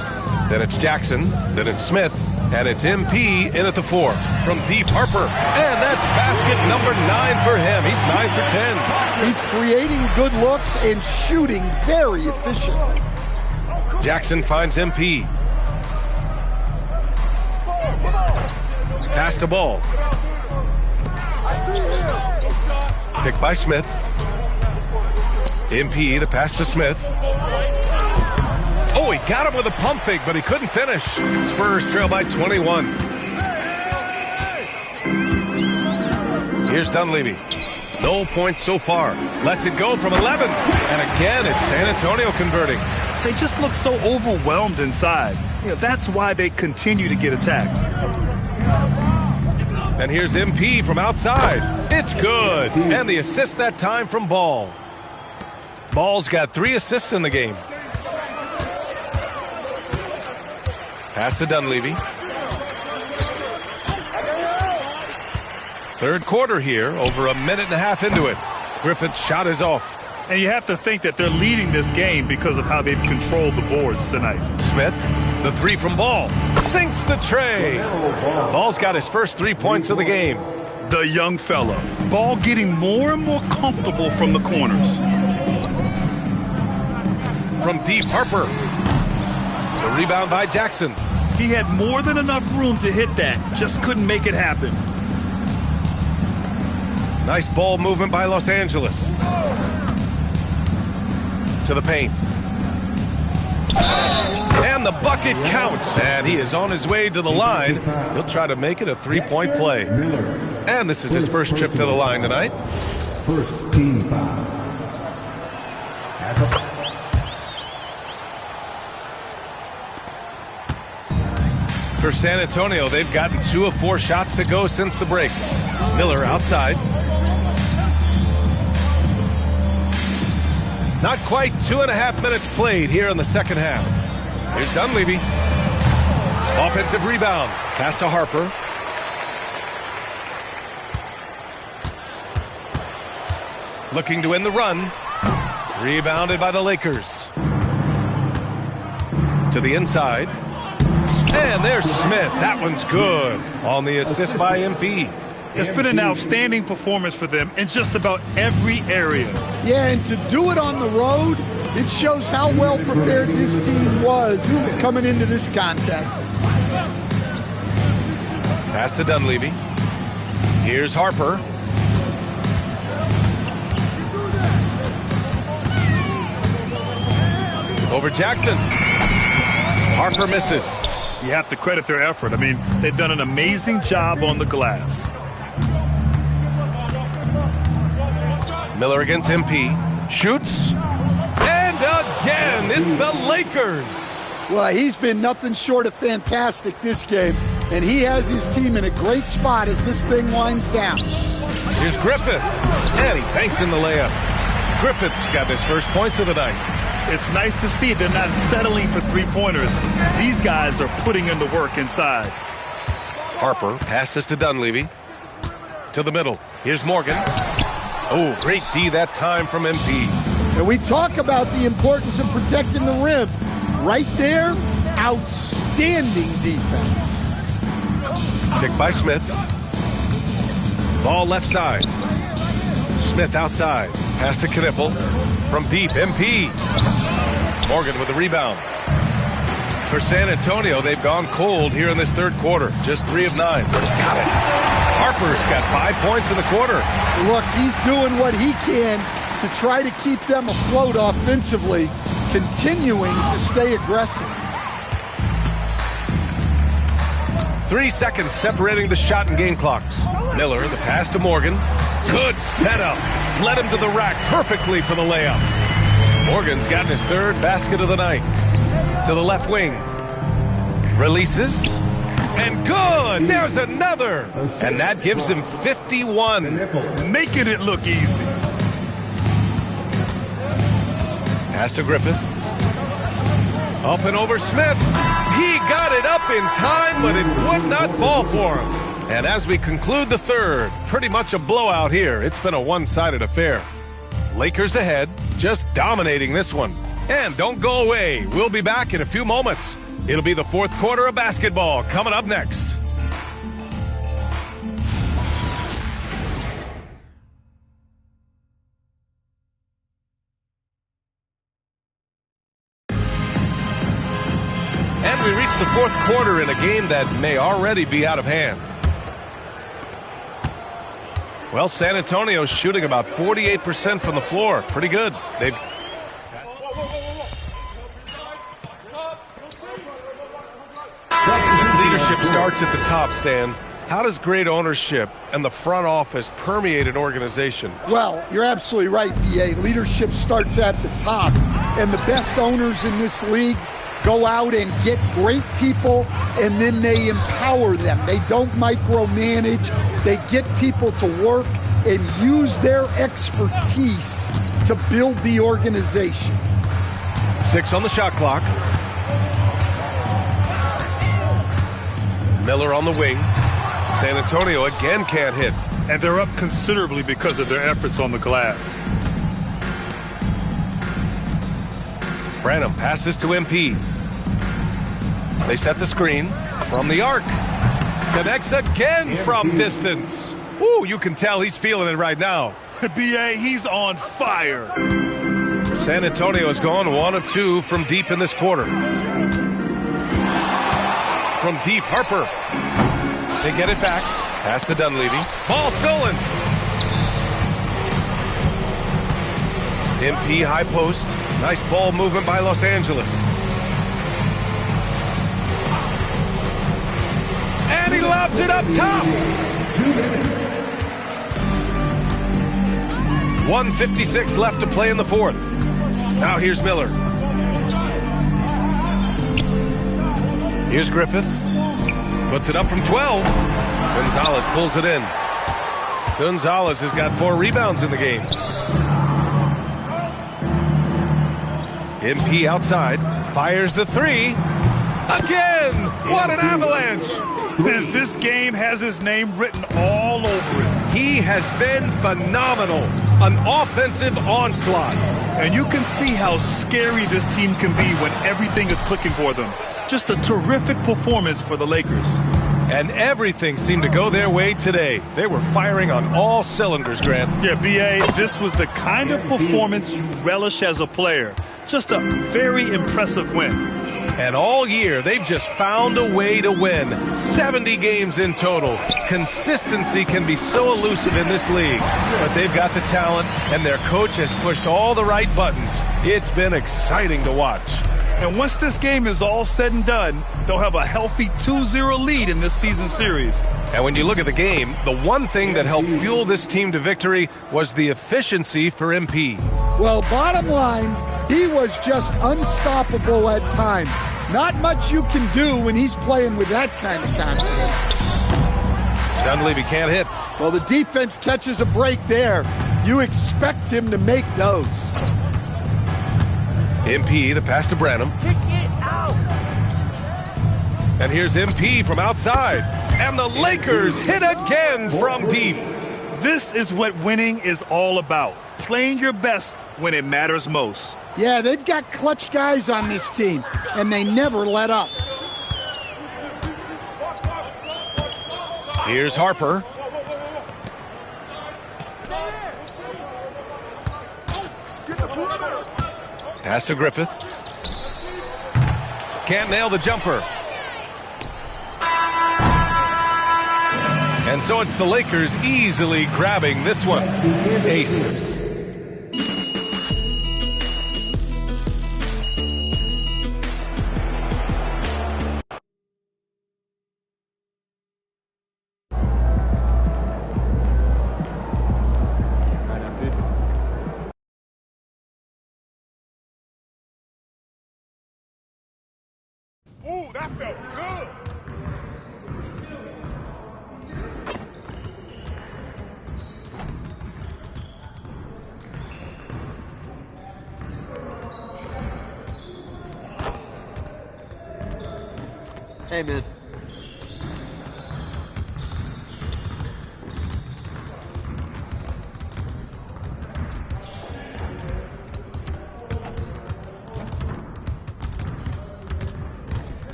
Then it's Jackson, then it's Smith, and it's MP in at the 4. From deep, Harper. And that's basket number 9 for him. He's 9 for 10. He's creating good looks and shooting very efficiently. Jackson finds MP. Pass to Ball. Picked by Smith. MP, the pass to Smith. Oh, he got him with a pump fake, but he couldn't finish. Spurs trail by 21. Here's Dunleavy. No points so far. Lets it go from 11. And again, it's San Antonio converting. They just look so overwhelmed inside. That's why they continue to get attacked. And here's MP from outside. It's good. And the assist that time from Ball. Ball's got 3 assists in the game. Pass to Dunleavy. Third quarter here, over a minute and a half into it. Griffith's shot is off. And you have to think that they're leading this game because of how they've controlled the boards tonight. Smith, the 3 from Ball. Sinks the tray. Ball's got his first 3 points of the game. The young fella. Ball getting more and more comfortable from the corners. From deep, Harper. The rebound by Jackson. He had more than enough room to hit that. Just couldn't make it happen. Nice ball movement by Los Angeles. To To the paint. And the bucket counts. And he is on his way to the line. He'll try to make it a three-point play. And this is his first trip to the line tonight. First team foul. For San Antonio, they've gotten 2 of 4 shots to go since the break. Miller outside. Not quite 2.5 minutes played here in the second half. Here's Dunleavy. Offensive rebound. Pass to Harper. Looking to win the run. Rebounded by the Lakers. To the inside. And there's Smith. That one's good on the assist by MP. It's been an outstanding performance for them in just about every area. Yeah, and to do it on the road, it shows how well prepared this team was coming into this contest. Pass to Dunleavy. Here's Harper. Over Jackson. Harper misses. You have to credit their effort. I mean, they've done an amazing job on the glass. Miller against MP. Shoots. And again, it's the Lakers. Well, he's been nothing short of fantastic this game, and he has his team in a great spot as this thing winds down. Here's Griffith. And he banks in the layup. Griffith's got his first points of the night. It's nice to see they're not settling for three-pointers. These guys are putting in the work inside. Harper passes to Dunleavy. To the middle. Here's Morgan. Oh, great D that time from MP. And we talk about the importance of protecting the rim. Right there, outstanding defense. Picked by Smith. Ball left side. Smith outside. Pass to Knipple. From deep, MP. Morgan with the rebound. For San Antonio, they've gone cold here in this third quarter. Just 3 of 9. Got it. Harper's got 5 points in the quarter. Look, he's doing what he can to try to keep them afloat offensively, continuing to stay aggressive. 3 seconds separating the shot and game clocks. Miller, the pass to Morgan. Good setup. Led him to the rack perfectly for the layup. Morgan's gotten his third basket of the night. To the left wing. Releases. And good! There's another! And that gives him 51. Making it look easy. Pass to Griffith. Up and over Smith. He got it up in time, but it would not fall for him. And as we conclude the third, pretty much a blowout here. It's been a one-sided affair. Lakers ahead, just dominating this one. And don't go away. We'll be back in a few moments. It'll be the fourth quarter of basketball coming up next. And we reach the fourth quarter in a game that may already be out of hand. Well, San Antonio's shooting about 48% from the floor. Pretty good. They've leadership starts at the top, Stan. How does great ownership and the front office permeate an organization? Well, you're absolutely right, BA. Leadership starts at the top, and the best owners in this league go out and get great people, and then they empower them. They don't micromanage. They get people to work and use their expertise to build the organization. 6 on the shot clock. Miller on the wing. San Antonio again can't hit. And they're up considerably because of their efforts on the glass. Branham passes to MP. They set the screen from the arc. Connects again from distance. Ooh, you can tell he's feeling it right now. BA, he's on fire. San Antonio has gone 1 of 2 from deep in this quarter. From deep, Harper. They get it back. Pass to Dunleavy. Ball stolen. MP high post. Nice ball movement by Los Angeles. And he lobs it up top. 1:56 left to play in the fourth. Now here's Miller. Here's Griffith. Puts it up from 12. Gonzalez pulls it in. Gonzalez has got 4 rebounds in the game. MP outside. Fires the 3. Again! What an avalanche! This game has his name written all over it. He has been phenomenal. An offensive onslaught. And you can see how scary this team can be when everything is clicking for them. Just a terrific performance for the Lakers. And everything seemed to go their way today. They were firing on all cylinders, Grant. Yeah, B.A., this was the kind of performance you relish as a player. Just a very impressive win. And all year, they've just found a way to win. 70 games in total. Consistency can be so elusive in this league. But they've got the talent, and their coach has pushed all the right buttons. It's been exciting to watch. And once this game is all said and done, they'll have a healthy 2-0 lead in this season series. And when you look at the game, the one thing that helped fuel this team to victory was the efficiency for MP. Well, bottom line, he was just unstoppable at times. Not much you can do when he's playing with that kind of confidence. Dunleavy can't hit. Well, the defense catches a break there. You expect him to make those. MP, the pass to Branham. Kick it out. And here's MP from outside. And the Lakers hit again from deep. This is what winning is all about. Playing your best when it matters most. Yeah, they've got clutch guys on this team, and they never let up. Here's Harper. Pass to Griffith. Can't nail the jumper. And so it's the Lakers easily grabbing this one. Ace. Ooh, that felt good. Hey, man.